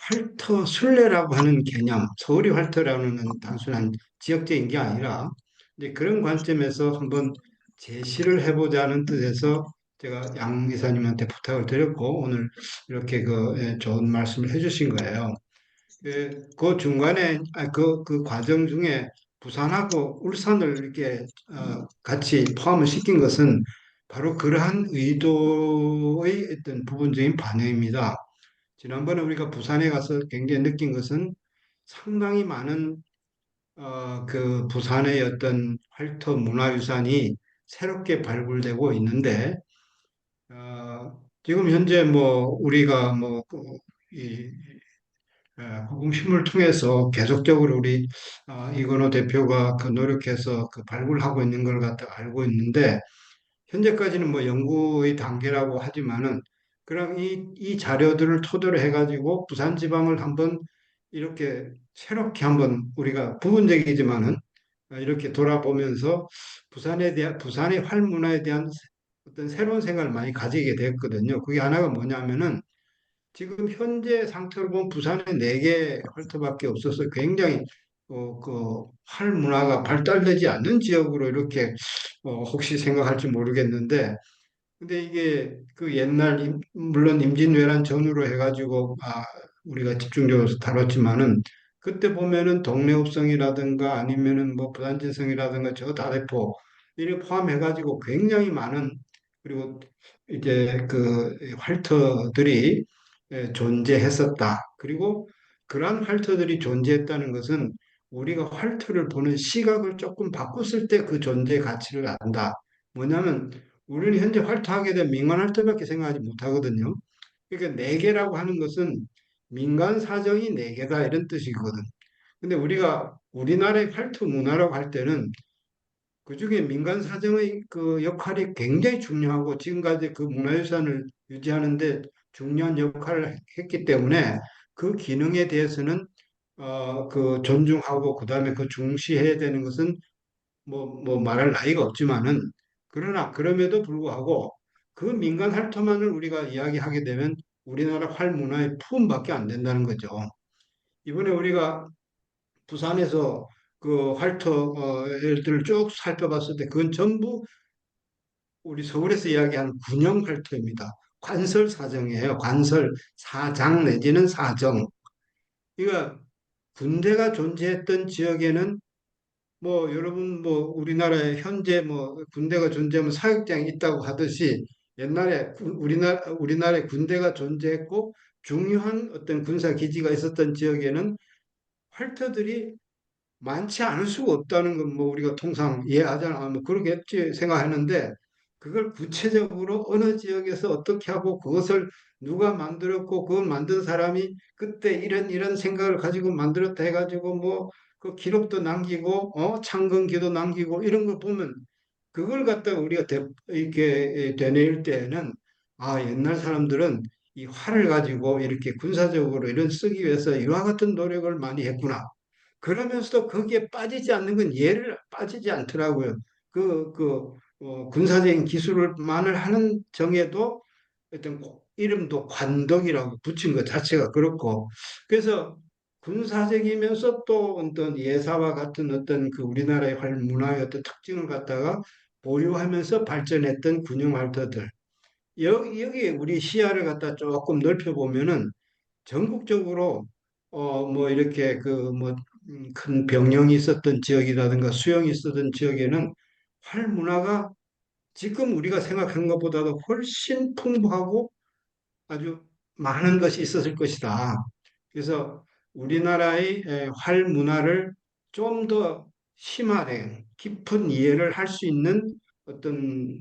[SPEAKER 4] 활터 순례라고 하는 개념, 서울이 활터라는 단순한 지역적인 게 아니라 이제 그런 관점에서 한번 제시를 해보자는 뜻에서 제가 양 이사님한테 부탁을 드렸고 오늘 이렇게 좋은 말씀을 해주신 거예요. 그 중간에 그 과정 중에 부산하고 울산을 이렇게 같이 포함을 시킨 것은 바로 그러한 의도의 어떤 부분적인 반영입니다. 지난번에 우리가 부산에 가서 굉장히 느낀 것은 상당히 많은 그 부산의 어떤 활터 문화유산이 새롭게 발굴되고 있는데 지금 현재 뭐 우리가 뭐이 후궁심을 통해서 계속적으로 우리 이건호 대표가 그 노력해서 그 발굴하고 있는 걸 갖다 알고 있는데 현재까지는 뭐 연구의 단계라고 하지만은 그럼 이 자료들을 토대로 해가지고 부산지방을 한번 이렇게 새롭게 한번 우리가 부분적이지만은 이렇게 돌아보면서 부산의 활문화에 대한 어떤 새로운 생각을 많이 가지게 됐거든요. 그게 하나가 뭐냐면은 지금 현재 상태로 보면 부산에 네 개 헐터밖에 없어서 굉장히 활 문화가 발달되지 않는 지역으로 이렇게 혹시 생각할지 모르겠는데 근데 이게 그 옛날 물론 임진왜란 전후로 해가지고 우리가 집중적으로 다뤘지만은 그때 보면은 동래읍성이라든가 아니면은 뭐 부산진성이라든가 저 다대포 이를 포함해가지고 굉장히 많은 그리고 이제 그 활터들이 존재했었다. 그리고 그러한 활터들이 존재했다는 것은 우리가 활터를 보는 시각을 조금 바꿨을 때 그 존재 가치를 안다. 뭐냐면 우리는 현재 활동하게 된 민간 활동밖에 생각하지 못하거든요. 그러니까 네 개라고 하는 것은 민간 사정이 네 개다 이런 뜻이거든. 근데 우리가 우리나라의 활동 문화라고 할 때는 그중에 민간 사정의 그 역할이 굉장히 중요하고 지금까지 그 문화유산을 유지하는데 중요한 역할을 했기 때문에 그 기능에 대해서는 그 존중하고 그다음에 그 중시해야 되는 것은 뭐 말할 나위가 없지만은 그러나 그럼에도 불구하고 그 민간 활동만을 우리가 이야기하게 되면 우리나라 활 문화의 품밖에 안 된다는 거죠. 이번에 우리가 부산에서 그 활터들을 쭉 살펴봤을 때 그건 전부 우리 서울에서 이야기하는 군용 활터입니다. 관설 사정이에요. 관설 사장 내지는 사정. 그러니까 군대가 존재했던 지역에는 뭐 여러분 뭐 우리나라에 현재 뭐 군대가 존재하면 사육장이 있다고 하듯이 옛날에 우리나라에 군대가 존재했고 중요한 어떤 군사 기지가 있었던 지역에는 활터들이 많지 않을 수가 없다는 건 뭐 우리가 통상 이해하잖아. 뭐 그러겠지 생각하는데 그걸 구체적으로 어느 지역에서 어떻게 하고 그것을 누가 만들었고 그걸 만든 사람이 그때 이런 생각을 가지고 만들었다 해가지고 뭐 그 기록도 남기고 창건기도 남기고 이런 걸 보면 그걸 갖다가 우리가 이렇게 되뇌일 때에는 옛날 사람들은 이 활을 가지고 이렇게 군사적으로 이런 쓰기 위해서 이와 같은 노력을 많이 했구나. 그러면서도 거기에 빠지지 않는 건 예를 빠지지 않더라고요. 군사적인 기술만을 하는 정에도 어떤 이름도 관덕이라고 붙인 것 자체가 그렇고 그래서 군사적이면서 또 어떤 예사와 같은 어떤 그 우리나라의 문화의 어떤 특징을 갖다가 보유하면서 발전했던 군용 활터들 여기에 우리 시야를 갖다 조금 넓혀보면은 전국적으로 뭐 이렇게 그 뭐 큰 병영이 있었던 지역이라든가 수용이 있었던 지역에는 활 문화가 지금 우리가 생각하는 것보다도 훨씬 풍부하고 아주 많은 것이 있었을 것이다. 그래서 우리나라의 활 문화를 좀 더 심화된 깊은 이해를 할 수 있는 어떤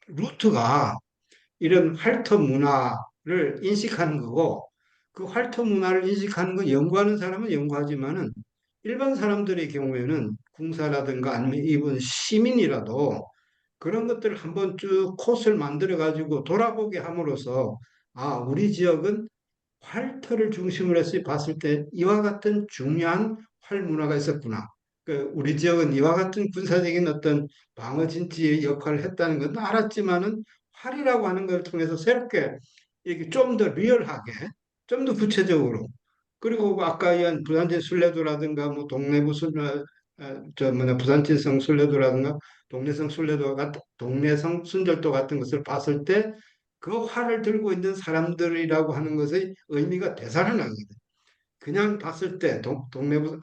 [SPEAKER 4] 루트가 이런 활터 문화를 인식하는 거고, 그 활터 문화를 인식하는 거 연구하는 사람은 연구하지만은 일반 사람들의 경우에는 궁사라든가 아니면 이분 시민이라도 그런 것들을 한번 쭉 코스를 만들어 가지고 돌아보게 함으로써 아, 우리 지역은 활터를 중심으로 해서 봤을 때 이와 같은 중요한 활 문화가 있었구나. 그 우리 지역은 이와 같은 군사적인 어떤 방어 진지의 역할을 했다는 건 알았지만은 활이라고 하는 걸 통해서 새롭게 이게 좀 더 리얼하게, 좀 더 구체적으로, 그리고 아까 이한 부산진 순례도라든가 뭐 동래부 순 저 뭐냐 부산진성 순례도라든가 동래성 순례도 같은 동래성 순절도 같은 것을 봤을 때 그 활을 들고 있는 사람들이라고 하는 것의 의미가 되살아나거든. 그냥 봤을 때 동래부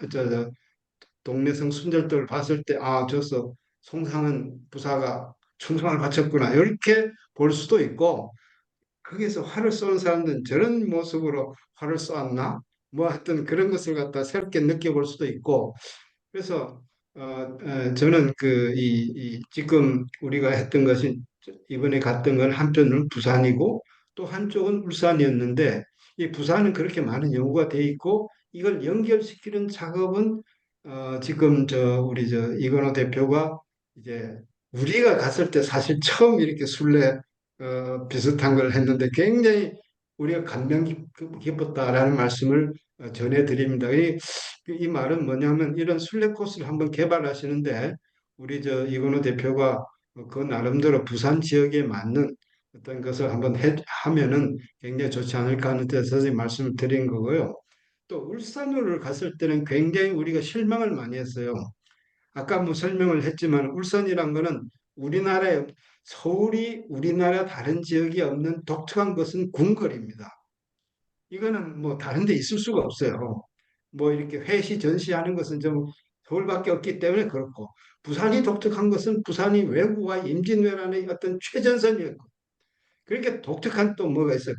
[SPEAKER 4] 동래성 순절도를 봤을 때 아, 저서 송상은 부사가 충성을 바쳤구나 이렇게 볼 수도 있고, 거기서 활을 쏘는 사람들은 저런 모습으로 활을 쏘았나 뭐 하여튼 그런 것을 갖다 새롭게 느껴볼 수도 있고, 그래서 저는 지금 우리가 했던 것이 이번에 갔던 건 한편으로는 부산이고 또 한쪽은 울산이었는데, 이 부산은 그렇게 많은 연구가 돼 있고 이걸 연결시키는 작업은 지금 우리 이건호 대표가 이제 우리가 갔을 때 사실 처음 이렇게 순례 비슷한 걸 했는데 굉장히 우리가 감명 깊었다라는 말씀을 전해드립니다. 이 말은 뭐냐면 이런 순례 코스를 한번 개발하시는데 우리 이건호 대표가 그 나름대로 부산 지역에 맞는 어떤 것을 한번 하면은 굉장히 좋지 않을까 하는 데서 선생님 말씀을 드린 거고요. 또 울산으로 갔을 때는 굉장히 우리가 실망을 많이 했어요. 아까 뭐 설명을 했지만 울산이란 거는 우리나라의 서울이 우리나라 다른 지역이 없는 독특한 것은 궁궐입니다. 이거는 뭐 다른 데 있을 수가 없어요. 뭐 이렇게 회시 전시하는 것은 좀 서울밖에 없기 때문에 그렇고, 부산이 독특한 것은 부산이 외구와 임진왜란의 어떤 최전선이었고, 그렇게 독특한 또 뭐가 있어요.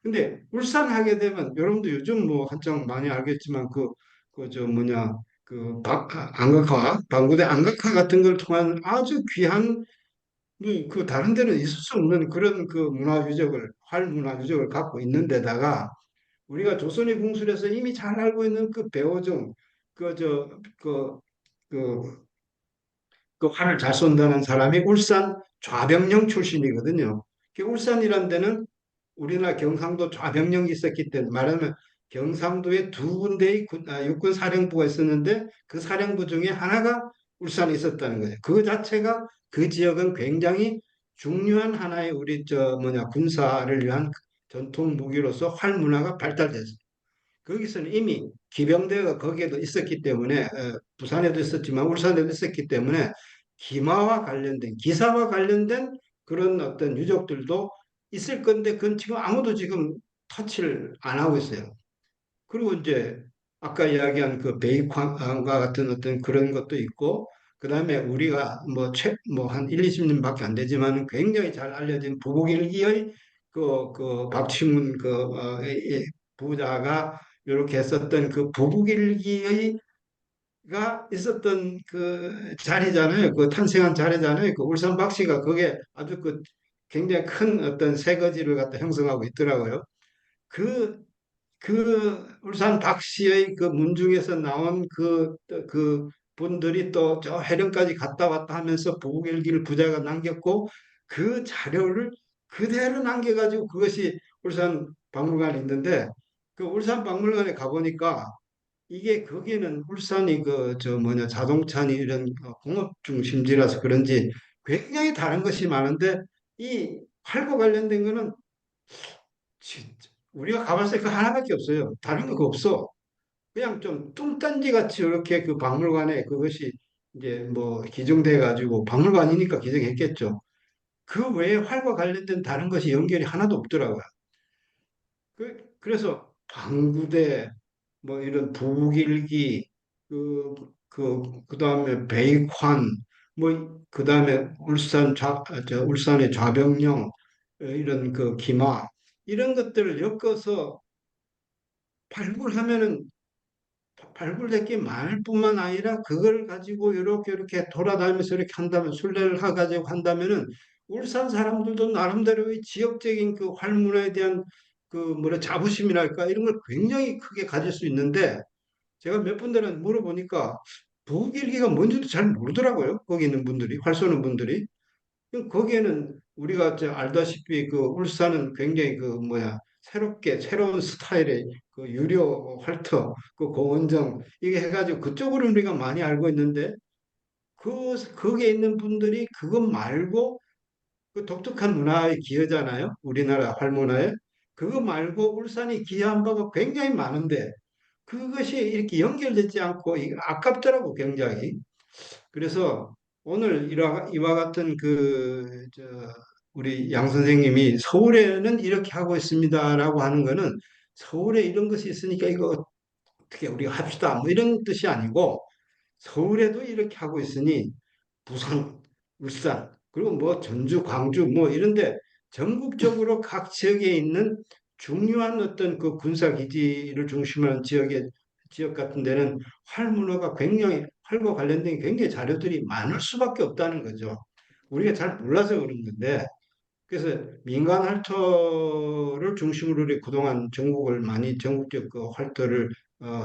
[SPEAKER 4] 근데 울산 하게 되면 여러분도 요즘 뭐 한창 많이 알겠지만 안각화 방구대 안각화 같은 걸 통한 아주 귀한 그 다른 데는 있을 수 없는 그런 그 문화 유적을 활 문화 유적을 갖고 있는데다가 우리가 조선의 궁술에서 이미 잘 알고 있는 그 배오종 그저그그 그 활을 잘 쏜다는 사람이 울산 좌병령 출신이거든요. 그 울산이란 데는 우리나라 경상도 좌병령이 있었기 때문에, 말하면 경상도에 두 군데의 육군 사령부가 있었는데 그 사령부 중에 하나가 울산에 있었다는 거죠. 그 자체가 그 지역은 굉장히 중요한 하나의 우리 군사를 위한 전통 무기로서 활 문화가 발달됐어요. 거기서는 이미 기병대가 거기에도 있었기 때문에 부산에도 있었지만 울산에도 있었기 때문에 기마와 관련된 기사와 관련된 그런 어떤 유적들도 있을 건데 그건 지금 아무도 지금 터치를 안 하고 있어요. 그리고 이제 아까 이야기한 그 베이컨과 같은 어떤 그런 것도 있고, 그다음에 우리가 뭐한 1, 20년밖에 안 되지만 굉장히 잘 알려진 부국일기의 그 박치문 부자가 이렇게 했었던 그 부국일기의 가 있었던 그 자리잖아요. 그 탄생한 자리잖아요. 그 울산 박씨가 그게 아주 그 굉장히 큰 어떤 새거지를 갖다 형성하고 있더라고요. 그 울산 박씨의 그 문중에서 나온 그 분들이 또 저 해령까지 갔다 왔다 하면서 부국일기를 부자가 남겼고 그 자료를 그대로 남겨가지고 그것이 울산 박물관에 있는데, 그 울산 박물관에 가보니까 이게 거기는 울산이 자동차니 이런 공업 중심지라서 그런지 굉장히 다른 것이 많은데 이 활과 관련된 거는 진짜 우리가 가봤을 때 그 하나밖에 없어요. 다른 거 없어. 그냥 좀 뚱딴지 같이 이렇게 그 박물관에 그것이 이제 뭐 기증돼 가지고 박물관이니까 기증했겠죠. 그 외에 활과 관련된 다른 것이 연결이 하나도 없더라고요. 그래서 방구대 뭐 이런 부길기 그다음에 베이컨 뭐 그다음에 울산의 좌병령 이런 그 기마 이런 것들을 엮어서 발굴하면은 발굴될 게 많을 뿐만 아니라 그걸 가지고 이렇게 돌아다니면서 이렇게 한다면 순례를 해가지고 한다면은 울산 사람들도 나름대로의 지역적인 그 활문화에 대한 그 뭐라 자부심이랄까 이런 걸 굉장히 크게 가질 수 있는데 제가 몇 분들한테 물어보니까 부길기가 뭔지도 잘 모르더라고요. 거기 있는 분들이 활 쏘는 분들이. 거기에는 우리가 알다시피 그 울산은 굉장히 그 뭐야 새롭게 새로운 스타일의 그 유료 활터 그 고원정 이게 해가지고 그쪽으로 우리가 많이 알고 있는데 거기에 있는 분들이 그것 말고 그 독특한 문화의 기여잖아요. 우리나라 활문화에 그거 말고 울산이 기여한 바가 굉장히 많은데 그것이 이렇게 연결되지 않고 이게 아깝더라고 굉장히. 그래서 오늘 이와 같은 우리 양 선생님이 서울에는 이렇게 하고 있습니다라고 하는 거는 서울에 이런 것이 있으니까 이거 어떻게 우리가 합시다 뭐 이런 뜻이 아니고 서울에도 이렇게 하고 있으니 부산, 울산, 그리고 뭐 전주, 광주 뭐 이런데 전국적으로 각 지역에 있는 중요한 어떤 그 군사 기지를 중심으로 한 지역 같은 데는 활문화가 굉장히 활과 관련된 굉장히 자료들이 많을 수밖에 없다는 거죠. 우리가 잘 몰라서 그런 건데 그래서 민간 활터를 중심으로 우리 그동안 전국적 그 활터를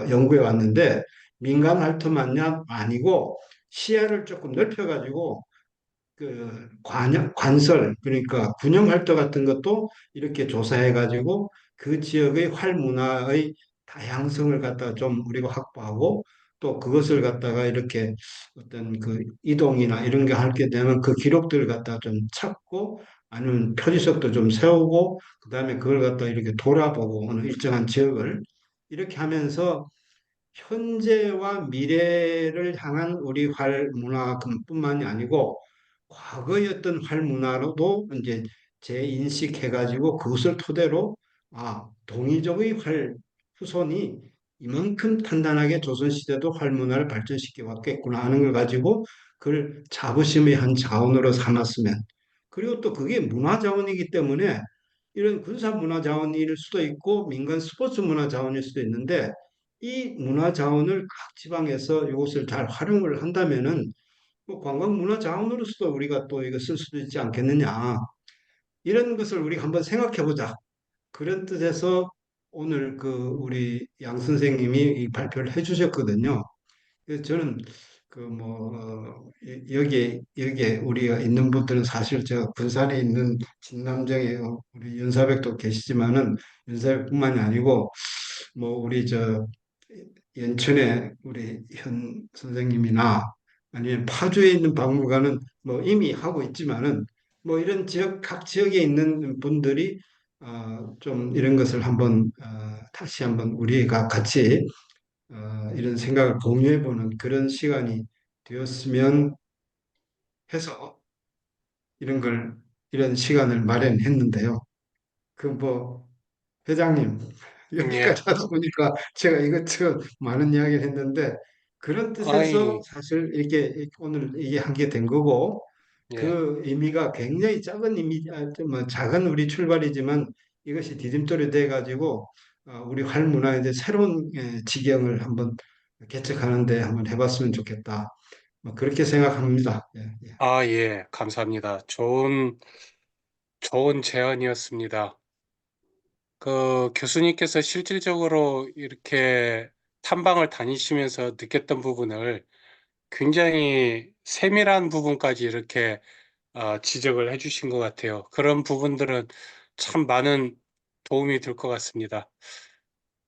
[SPEAKER 4] 연구해 왔는데 민간 활터만이 아니고 시야를 조금 넓혀가지고 그 관설 그러니까 군영 활동 같은 것도 이렇게 조사해 가지고 그 지역의 활문화의 다양성을 갖다가 좀 우리가 확보하고 또 그것을 갖다가 이렇게 어떤 그 이동이나 이런 게 할 게 되면 그 기록들을 갖다가 좀 찾고 아니면 표지석도 좀 세우고 그다음에 그걸 갖다가 이렇게 돌아보고 어느 일정한 지역을 이렇게 하면서 현재와 미래를 향한 우리 활 문화뿐만이 아니고 과거의 어떤 활 문화로도 이제 재인식해가지고 그것을 토대로 동이족의 활 후손이 이만큼 탄탄하게 조선시대도 활 문화를 발전시켜 왔겠구나 하는 걸 가지고 그걸 자부심의 한 자원으로 삼았으면 그리고 또 그게 문화 자원이기 때문에 이런 군사 문화 자원일 수도 있고 민간 스포츠 문화 자원일 수도 있는데 이 문화 자원을 각 지방에서 이것을 잘 활용을 한다면은 뭐 관광 문화 자원으로서도 우리가 또 이거 쓸 수도 있지 않겠느냐. 이런 것을 우리가 한번 생각해 보자. 그런 뜻에서 오늘 그 우리 양 선생님이 이 발표를 해 주셨거든요. 그래서 저는 그 뭐 여기에 우리가 있는 분들은 사실 저 군산에 있는 진남정에 우리 윤사백도 계시지만은 윤사백뿐만이 아니고 뭐 우리 저 연천에 우리 현 선생님이나 아니면 파주에 있는 박물관은 뭐 이미 하고 있지만은 뭐 이런 각 지역에 있는 분들이 좀 이런 것을 한번 다시 한번 우리가 같이 이런 생각을 공유해보는 그런 시간이 되었으면 해서 이런 걸 이런 시간을 마련했는데요. 그 뭐 회장님
[SPEAKER 2] 예.
[SPEAKER 4] 여기까지 하다 보니까 제가 이것저것 많은 이야기를 했는데 그런 뜻에서
[SPEAKER 2] 아이,
[SPEAKER 4] 사실 이렇게 오늘 이게 한 게 된 거고
[SPEAKER 2] 예.
[SPEAKER 4] 그 의미가 굉장히 작은 의미, 뭐 작은 우리 출발이지만 이것이 디딤돌이 돼 가지고 우리 활문화에 대해 새로운 지경을 한번 개척하는데 한번 해봤으면 좋겠다. 뭐 그렇게 생각합니다. 예, 예.
[SPEAKER 2] 예. 감사합니다. 좋은 제안이었습니다. 그 교수님께서 실질적으로 이렇게 탐방을 다니시면서 느꼈던 부분을 굉장히 세밀한 부분까지 이렇게 지적을 해주신 것 같아요. 그런 부분들은 참 많은 도움이 될 것 같습니다.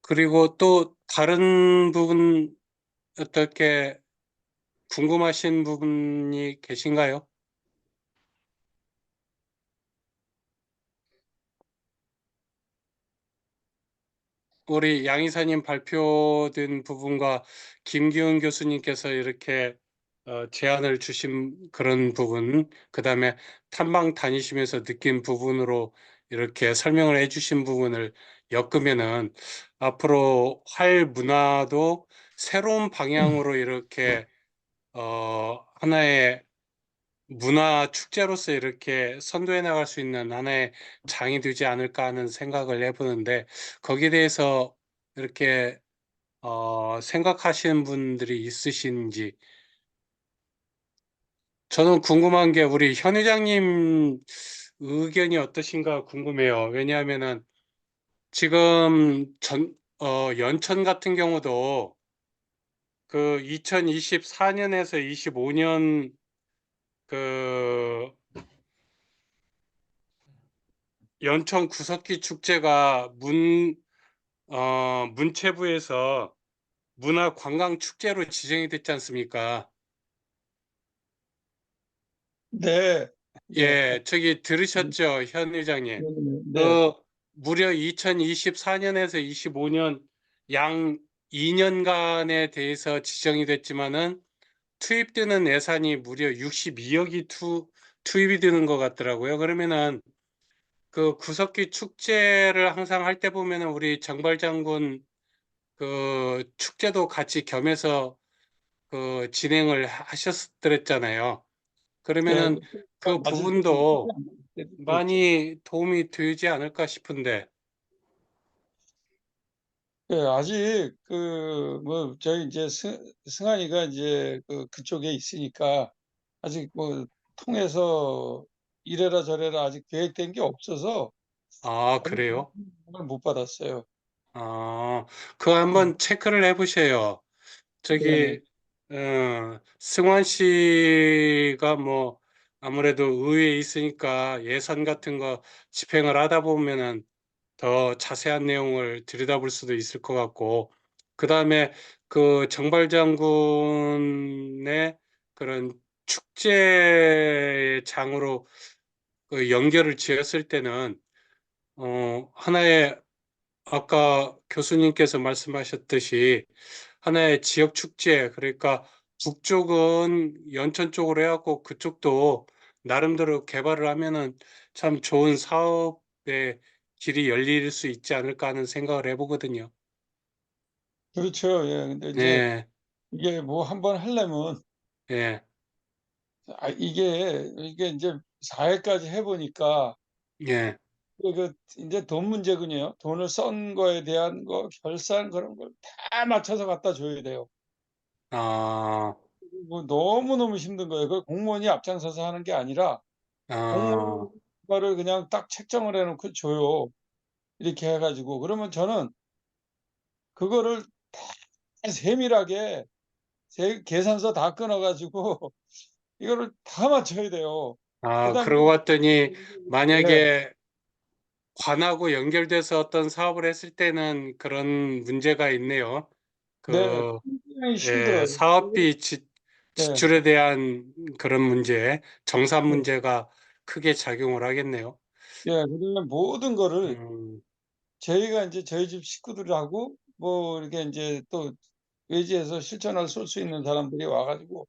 [SPEAKER 2] 그리고 또 다른 부분 어떻게 궁금하신 부분이 계신가요? 우리 양 이사님 발표된 부분과 김기훈 교수님께서 이렇게 제안을 주신 그런 부분, 그 다음에 탐방 다니시면서 느낀 부분으로 이렇게 설명을 해주신 부분을 엮으면은 앞으로 활 문화도 새로운 방향으로 이렇게 하나의 문화 축제로서 이렇게 선도해 나갈 수 있는 하나의 장이 되지 않을까 하는 생각을 해보는데 거기에 대해서 이렇게 생각하시는 분들이 있으신지. 저는 궁금한 게 우리 현 회장님 의견이 어떠신가 궁금해요. 왜냐하면은 지금 연천 같은 경우도 그 2024년에서 25년 그 연천 구석기 축제가 문체부에서 문화관광축제로 지정이 됐지 않습니까?
[SPEAKER 5] 네, 네,
[SPEAKER 2] 예, 저기
[SPEAKER 5] 네,
[SPEAKER 2] 들으셨죠, 현 회장님?
[SPEAKER 5] 네,
[SPEAKER 2] 그 무려 2024년에서 25년 양 2년간에 대해서 지정이 됐지만은 투입되는 예산이 무려 62억이 투입이 되는 것 같더라고요. 그러면은 그 구석기 축제를 항상 할 때 보면은 우리 정발 장군 그 축제도 같이 겸해서 그 진행을 하셨더랬잖아요.
[SPEAKER 5] 네.
[SPEAKER 2] 그러면은 그
[SPEAKER 5] 맞을 때는
[SPEAKER 2] 부분도
[SPEAKER 5] 그렇죠.
[SPEAKER 2] 많이 도움이 되지 않을까 싶은데.
[SPEAKER 5] 네, 아직 뭐 저희 이제 승환이가 이제 그쪽에 있으니까 아직 뭐 통해서 이래라 저래라 아직 계획된 게 없어서
[SPEAKER 2] 아,
[SPEAKER 5] 아직
[SPEAKER 2] 그래요?
[SPEAKER 5] 연락을 못 받았어요.
[SPEAKER 2] 아, 그거 한번 체크를 해보세요.
[SPEAKER 5] 네네.
[SPEAKER 2] 저기, 승환 씨가 뭐, 아무래도 의회에 있으니까 예산 같은 거 집행을 하다 보면은 더 자세한 내용을 들여다볼 수도 있을 것 같고, 그 다음에 그 정발 장군의 그런 축제의 장으로 그 연결을 지었을 때는, 하나의 아까 교수님께서 말씀하셨듯이 하나의 지역 축제, 그러니까 북쪽은 연천 쪽으로 해갖고 그쪽도 나름대로 개발을 하면은 참 좋은 사업의 길이 열릴 수 있지 않을까 하는 생각을 해보거든요.
[SPEAKER 5] 그렇죠. 예. 근데 이제
[SPEAKER 2] 네,
[SPEAKER 5] 이게 뭐 한번 하려면
[SPEAKER 2] 예,
[SPEAKER 5] 이게 이제 4회까지 해보니까
[SPEAKER 2] 예,
[SPEAKER 5] 이제 돈 문제군요. 돈을 쓴 거에 대한 거 결산 그런 걸 다 맞춰서 갖다 줘야 돼요.
[SPEAKER 2] 아,
[SPEAKER 5] 뭐 너무너무 힘든 거예요. 그 공무원이 앞장서서 하는 게 아니라 공무원이
[SPEAKER 2] 아,
[SPEAKER 5] 그거를 그냥 딱 책정을 해놓고 줘요. 이렇게 해가지고 그러면 저는 그거를 다 세밀하게 계산서 다 끊어가지고 이거를 다 맞춰야 돼요. 그다음에
[SPEAKER 2] 그러고 봤더니
[SPEAKER 5] 네,
[SPEAKER 2] 만약에 관하고 연결돼서 어떤 사업을 했을 때는 그런 문제가 있네요.
[SPEAKER 5] 네,
[SPEAKER 2] 그
[SPEAKER 5] 굉장히
[SPEAKER 2] 예,
[SPEAKER 5] 힘들어요.
[SPEAKER 2] 사업비
[SPEAKER 5] 네,
[SPEAKER 2] 지출에 대한 그런 문제, 정산
[SPEAKER 5] 네,
[SPEAKER 2] 문제가 크게 작용을 하겠네요.
[SPEAKER 5] 예, 그러면 모든 거를
[SPEAKER 2] 음,
[SPEAKER 5] 저희가 이제 저희 집 식구들하고 뭐 이렇게 이제 또 외지에서 실전을 쏠 수 있는 사람들이 와가지고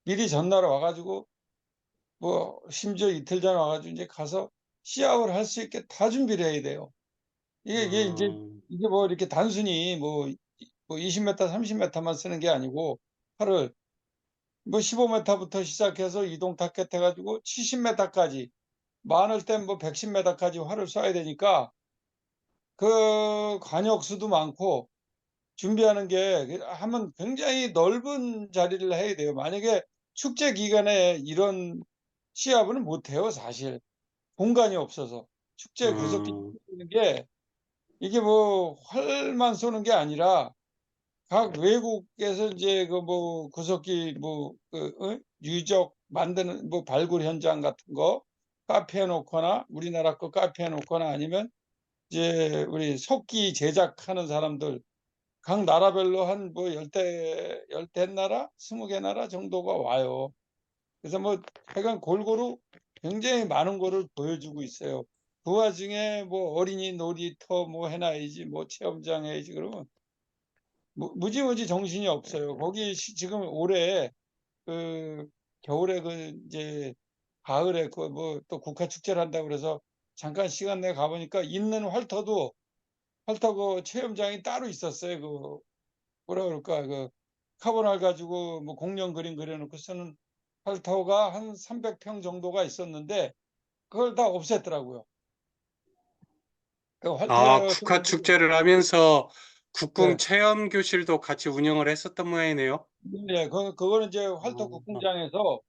[SPEAKER 5] 미리 전날 와가지고 뭐 심지어 이틀 전에 와가지고 이제 가서 시합을 할 수 있게 다 준비를 해야 돼요. 이게 이제
[SPEAKER 2] 음,
[SPEAKER 5] 이게 뭐 이렇게 단순히 뭐 20m, 30m만 쓰는 게 아니고 팔을 뭐 15m부터 시작해서 이동 타켓 해가지고 70m까지 많을 땐 뭐 110m까지 활을 쏴야 되니까 그 관역수도 많고 준비하는 게 하면 굉장히 넓은 자리를 해야 돼요. 만약에 축제 기간에 이런 시합은 못 해요, 사실. 공간이 없어서. 축제 구석기
[SPEAKER 2] 음,
[SPEAKER 5] 는 게 이게 뭐 활만 쏘는 게 아니라 각 외국에서 이제 그 뭐 구석기 유적 만드는 뭐 발굴 현장 같은 거 카페해 놓거나 우리나라 거 카페해 놓거나 아니면 이제 우리 석기 제작하는 사람들 각 나라별로 한 뭐 열대 나라, 20개 나라 정도가 와요. 그래서 뭐 하여간 골고루 굉장히 많은 거를 보여주고 있어요. 그 와중에 뭐 어린이 놀이터 뭐 해놔야지 뭐 체험장 해야지 그러면 무지무지 정신이 없어요. 거기 지금 올해 그 겨울에 그 이제 가을에 그 뭐 또 국화 축제를 한다고 그래서 잠깐 시간 내 가보니까 있는 활터 그 체험장이 따로 있었어요. 뭐라 그럴까 카보날 가지고 뭐 공룡 그림 그려놓고 쓰는 활터가 한 300평 정도가 있었는데 그걸 다 없앴더라고요. 그
[SPEAKER 2] 아,
[SPEAKER 5] 활터
[SPEAKER 2] 국화 축제를 하면서 국궁
[SPEAKER 5] 네,
[SPEAKER 2] 체험 교실도 같이 운영을 했었던 모양이네요.
[SPEAKER 5] 네, 그거는 이제 활터
[SPEAKER 2] 어,
[SPEAKER 5] 국궁장에서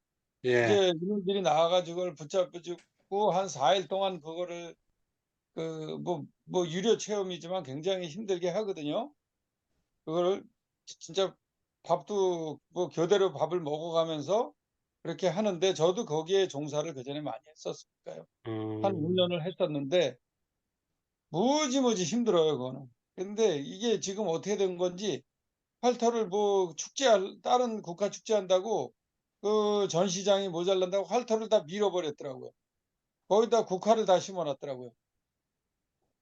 [SPEAKER 2] 예.
[SPEAKER 5] 이제 인원들이 나와가지고 그걸 붙잡고 한 4일 동안 그거를 뭐 유료 체험이지만 굉장히 힘들게 하거든요. 그거를 진짜 밥도 뭐 교대로 밥을 먹어가면서 그렇게 하는데 저도 거기에 종사를 그전에 많이 했었으니까요. 한
[SPEAKER 2] 음,
[SPEAKER 5] 5년을 했었는데 무지무지 힘들어요, 그거는. 근데 이게 지금 어떻게 된 건지 활터를 뭐 다른 국가 축제한다고 그 전시장이 모자란다고 활터를 다 밀어버렸더라고요. 거기다 국화를 다 심어놨더라고요.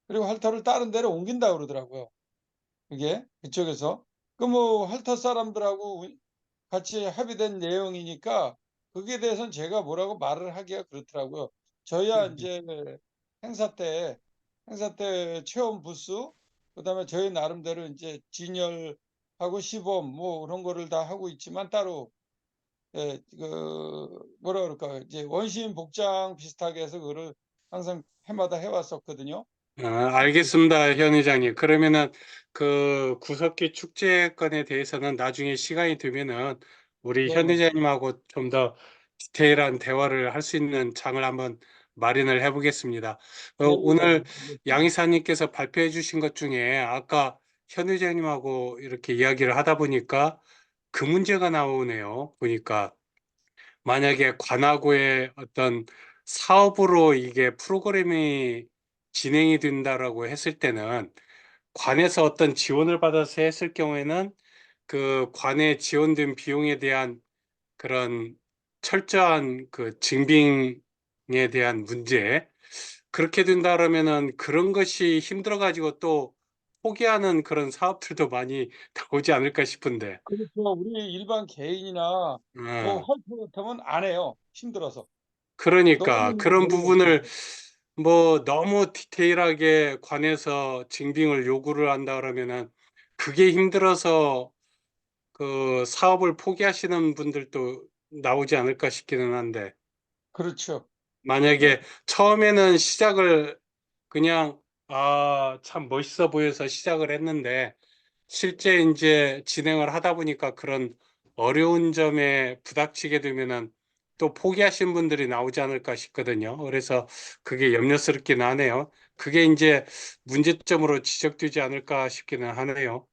[SPEAKER 5] 그리고 활터를 다른 데로 옮긴다 그러더라고요. 그게 그쪽에서. 그 뭐 활터 사람들하고 같이 합의된 내용이니까 거기에 대해서는 제가 뭐라고 말을 하기가 그렇더라고요. 저희야 이제 행사 때 행사 때 체험 부스 그다음에 저희 나름대로 이제 진열하고 시범 뭐 그런 거를 다 하고 있지만 따로 그 뭐라 그럴까 이제 원시인 복장 비슷하게 해서 그거를 항상 해마다 해왔었거든요.
[SPEAKER 2] 알겠습니다, 현 회장님. 그러면은 그 구석기 축제권에 대해서는 나중에 시간이 되면은 우리 현
[SPEAKER 5] 네네.
[SPEAKER 2] 회장님하고 좀 더 디테일한 대화를 할 수 있는 장을 한번 마련을 해보겠습니다.
[SPEAKER 5] 예예.
[SPEAKER 2] 오늘 양 이사님께서 발표해 주신 것 중에 아까 현 회장님하고 이렇게 이야기를 하다 보니까 그 문제가 나오네요. 보니까 만약에 관하구의 어떤 사업으로 이게 프로그램이 진행이 된다라고 했을 때는 관에서 어떤 지원을 받아서 했을 경우에는 그 관에 지원된 비용에 대한 그런 철저한 그 증빙에 대한 문제 그렇게 된다 그러면은 그런 것이 힘들어 가지고 또 포기하는 그런 사업들도 많이 나오지 않을까 싶은데
[SPEAKER 5] 그렇죠. 우리 일반 개인이나 뭐
[SPEAKER 2] 어,
[SPEAKER 5] 헐크 같으면 안 해요. 힘들어서.
[SPEAKER 2] 그러니까
[SPEAKER 5] 너무
[SPEAKER 2] 그런
[SPEAKER 5] 여유가
[SPEAKER 2] 부분을
[SPEAKER 5] 없어서.
[SPEAKER 2] 뭐 너무 디테일하게 관해서 증빙을 요구를 한다 그러면은 그게 힘들어서 그 사업을 포기하시는 분들도 나오지 않을까 싶기는 한데
[SPEAKER 5] 그렇죠. 네.
[SPEAKER 2] 만약에 처음에는 시작을 그냥 아, 참 멋있어 보여서 시작을 했는데 실제 이제 진행을 하다 보니까 그런 어려운 점에 부닥치게 되면은 또 포기하신 분들이 나오지 않을까 싶거든요. 그래서 그게 염려스럽긴 하네요. 그게 이제 문제점으로 지적되지 않을까 싶기는 하네요.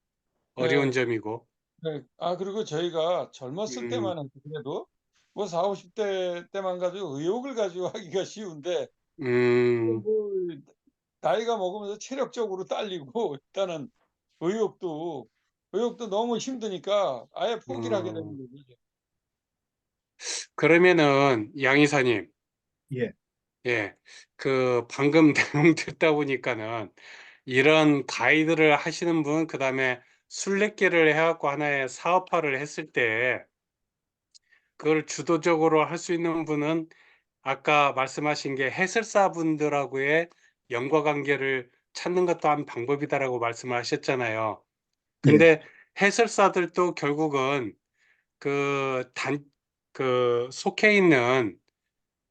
[SPEAKER 2] 어려운
[SPEAKER 5] 네.
[SPEAKER 2] 점이고.
[SPEAKER 5] 네. 아, 그리고 저희가 젊었을
[SPEAKER 2] 음,
[SPEAKER 5] 때만 해도 그래도 뭐 4, 50대 때만 가지고 의욕을 가지고 하기가 쉬운데
[SPEAKER 2] 음,
[SPEAKER 5] 뭐 나이가 먹으면서 체력적으로 딸리고 일단은 의욕도 의욕도 너무 힘드니까 아예 포기를 하게 되는
[SPEAKER 2] 어,
[SPEAKER 5] 거죠.
[SPEAKER 2] 그러면은 양 이사님,
[SPEAKER 1] 예,
[SPEAKER 2] 예, 그 방금 내용 듣다 보니까는 이런 가이드를 하시는 분, 그다음에 순례길을 해갖고 하나의 사업화를 했을 때 그걸 주도적으로 할 수 있는 분은 아까 말씀하신 게 해설사 분들하고의 연관 관계를 찾는 것도 한 방법이다라고 말씀을 하셨잖아요.
[SPEAKER 1] 예,
[SPEAKER 2] 근데 해설사들도 결국은 그 그 속해 있는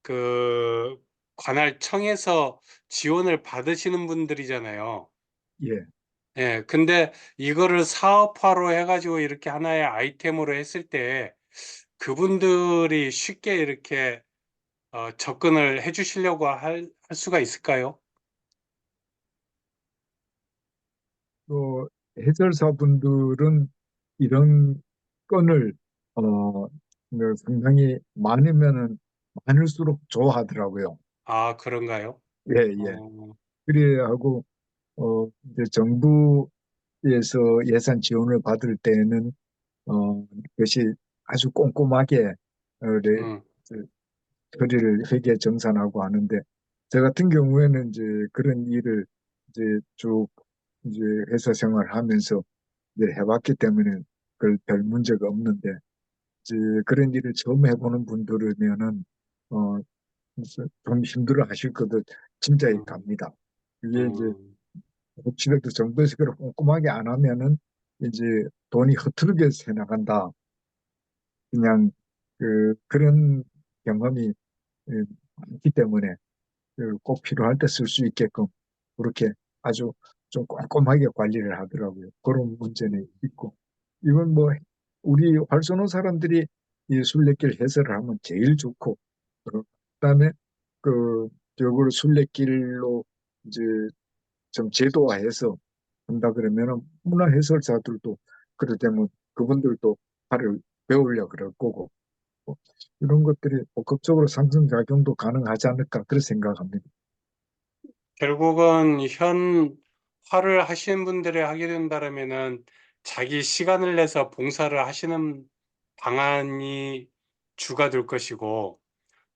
[SPEAKER 2] 그 관할청에서 지원을 받으시는 분들이잖아요.
[SPEAKER 1] 예.
[SPEAKER 2] 예, 근데 이거를 사업화로 해가지고 이렇게 하나의 아이템으로 했을 때 그분들이 쉽게 이렇게 접근을 해 주시려고 할 수가 있을까요?
[SPEAKER 1] 또 해설사분들은 이런 건을 상당히 많으면은 많을수록 좋아하더라고요.
[SPEAKER 2] 아, 그런가요?
[SPEAKER 1] 예, 예.
[SPEAKER 2] 어,
[SPEAKER 1] 그래 하고 이제 정부에서 예산 지원을 받을 때는 그것이 아주 꼼꼼하게
[SPEAKER 2] 음,
[SPEAKER 1] 저, 처리를 회계 정산하고 하는데 저 같은 경우에는 이제 그런 일을 이제 쭉 이제 회사 생활하면서 이제 해봤기 때문에 그걸 별 문제가 없는데 이제 그런 일을 처음 해보는 분들이면은 어, 좀 힘들어 하실 것도 짐작이
[SPEAKER 2] 음,
[SPEAKER 1] 갑니다. 그게 이제
[SPEAKER 2] 음,
[SPEAKER 1] 혹시라도 정부에서 그걸 꼼꼼하게 안 하면은 이제 돈이 흐트러져 새 나간다. 그냥 그런 경험이 많기 때문에 꼭 필요할 때 쓸 수 있게끔 그렇게 아주 좀 꼼꼼하게 관리를 하더라고요. 그런 문제는 있고. 이건 뭐 우리 활 쏘는 사람들이 이 순례길 해설을 하면 제일 좋고, 그다음에 그 저걸 순례길로 이제 좀 제도화해서 한다 그러면은 문화 해설사들도 그럴 때면 그분들도 활을 배우려 그럴 거고, 뭐 이런 것들이 복합적으로 상승작용도 가능하지 않을까 그렇게 생각합니다.
[SPEAKER 2] 결국은 현 활을 하시는 분들이 하게 된다면은 자기 시간을 내서 봉사를 하시는 방안이 주가 될 것이고,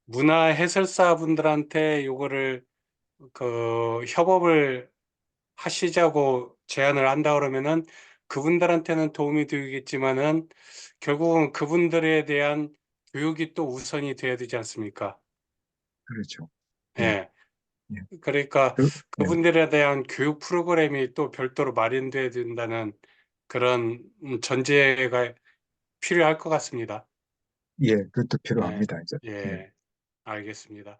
[SPEAKER 2] 문화 해설사 분들한테 요거를 협업을 하시자고 제안을 한다 그러면은 그분들한테는 도움이 되겠지만은 결국은 그분들에 대한 교육이 또 우선이 돼야 되지 않습니까?
[SPEAKER 1] 그렇죠. 예,
[SPEAKER 2] 예.
[SPEAKER 1] 예.
[SPEAKER 2] 그러니까
[SPEAKER 1] 예,
[SPEAKER 2] 그분들에 대한 교육 프로그램이 또 별도로 마련돼야 된다는 그런 전제가 필요할 것 같습니다.
[SPEAKER 1] 예, 그것도
[SPEAKER 2] 예,
[SPEAKER 1] 필요합니다, 이제. 예.
[SPEAKER 2] 예, 알겠습니다.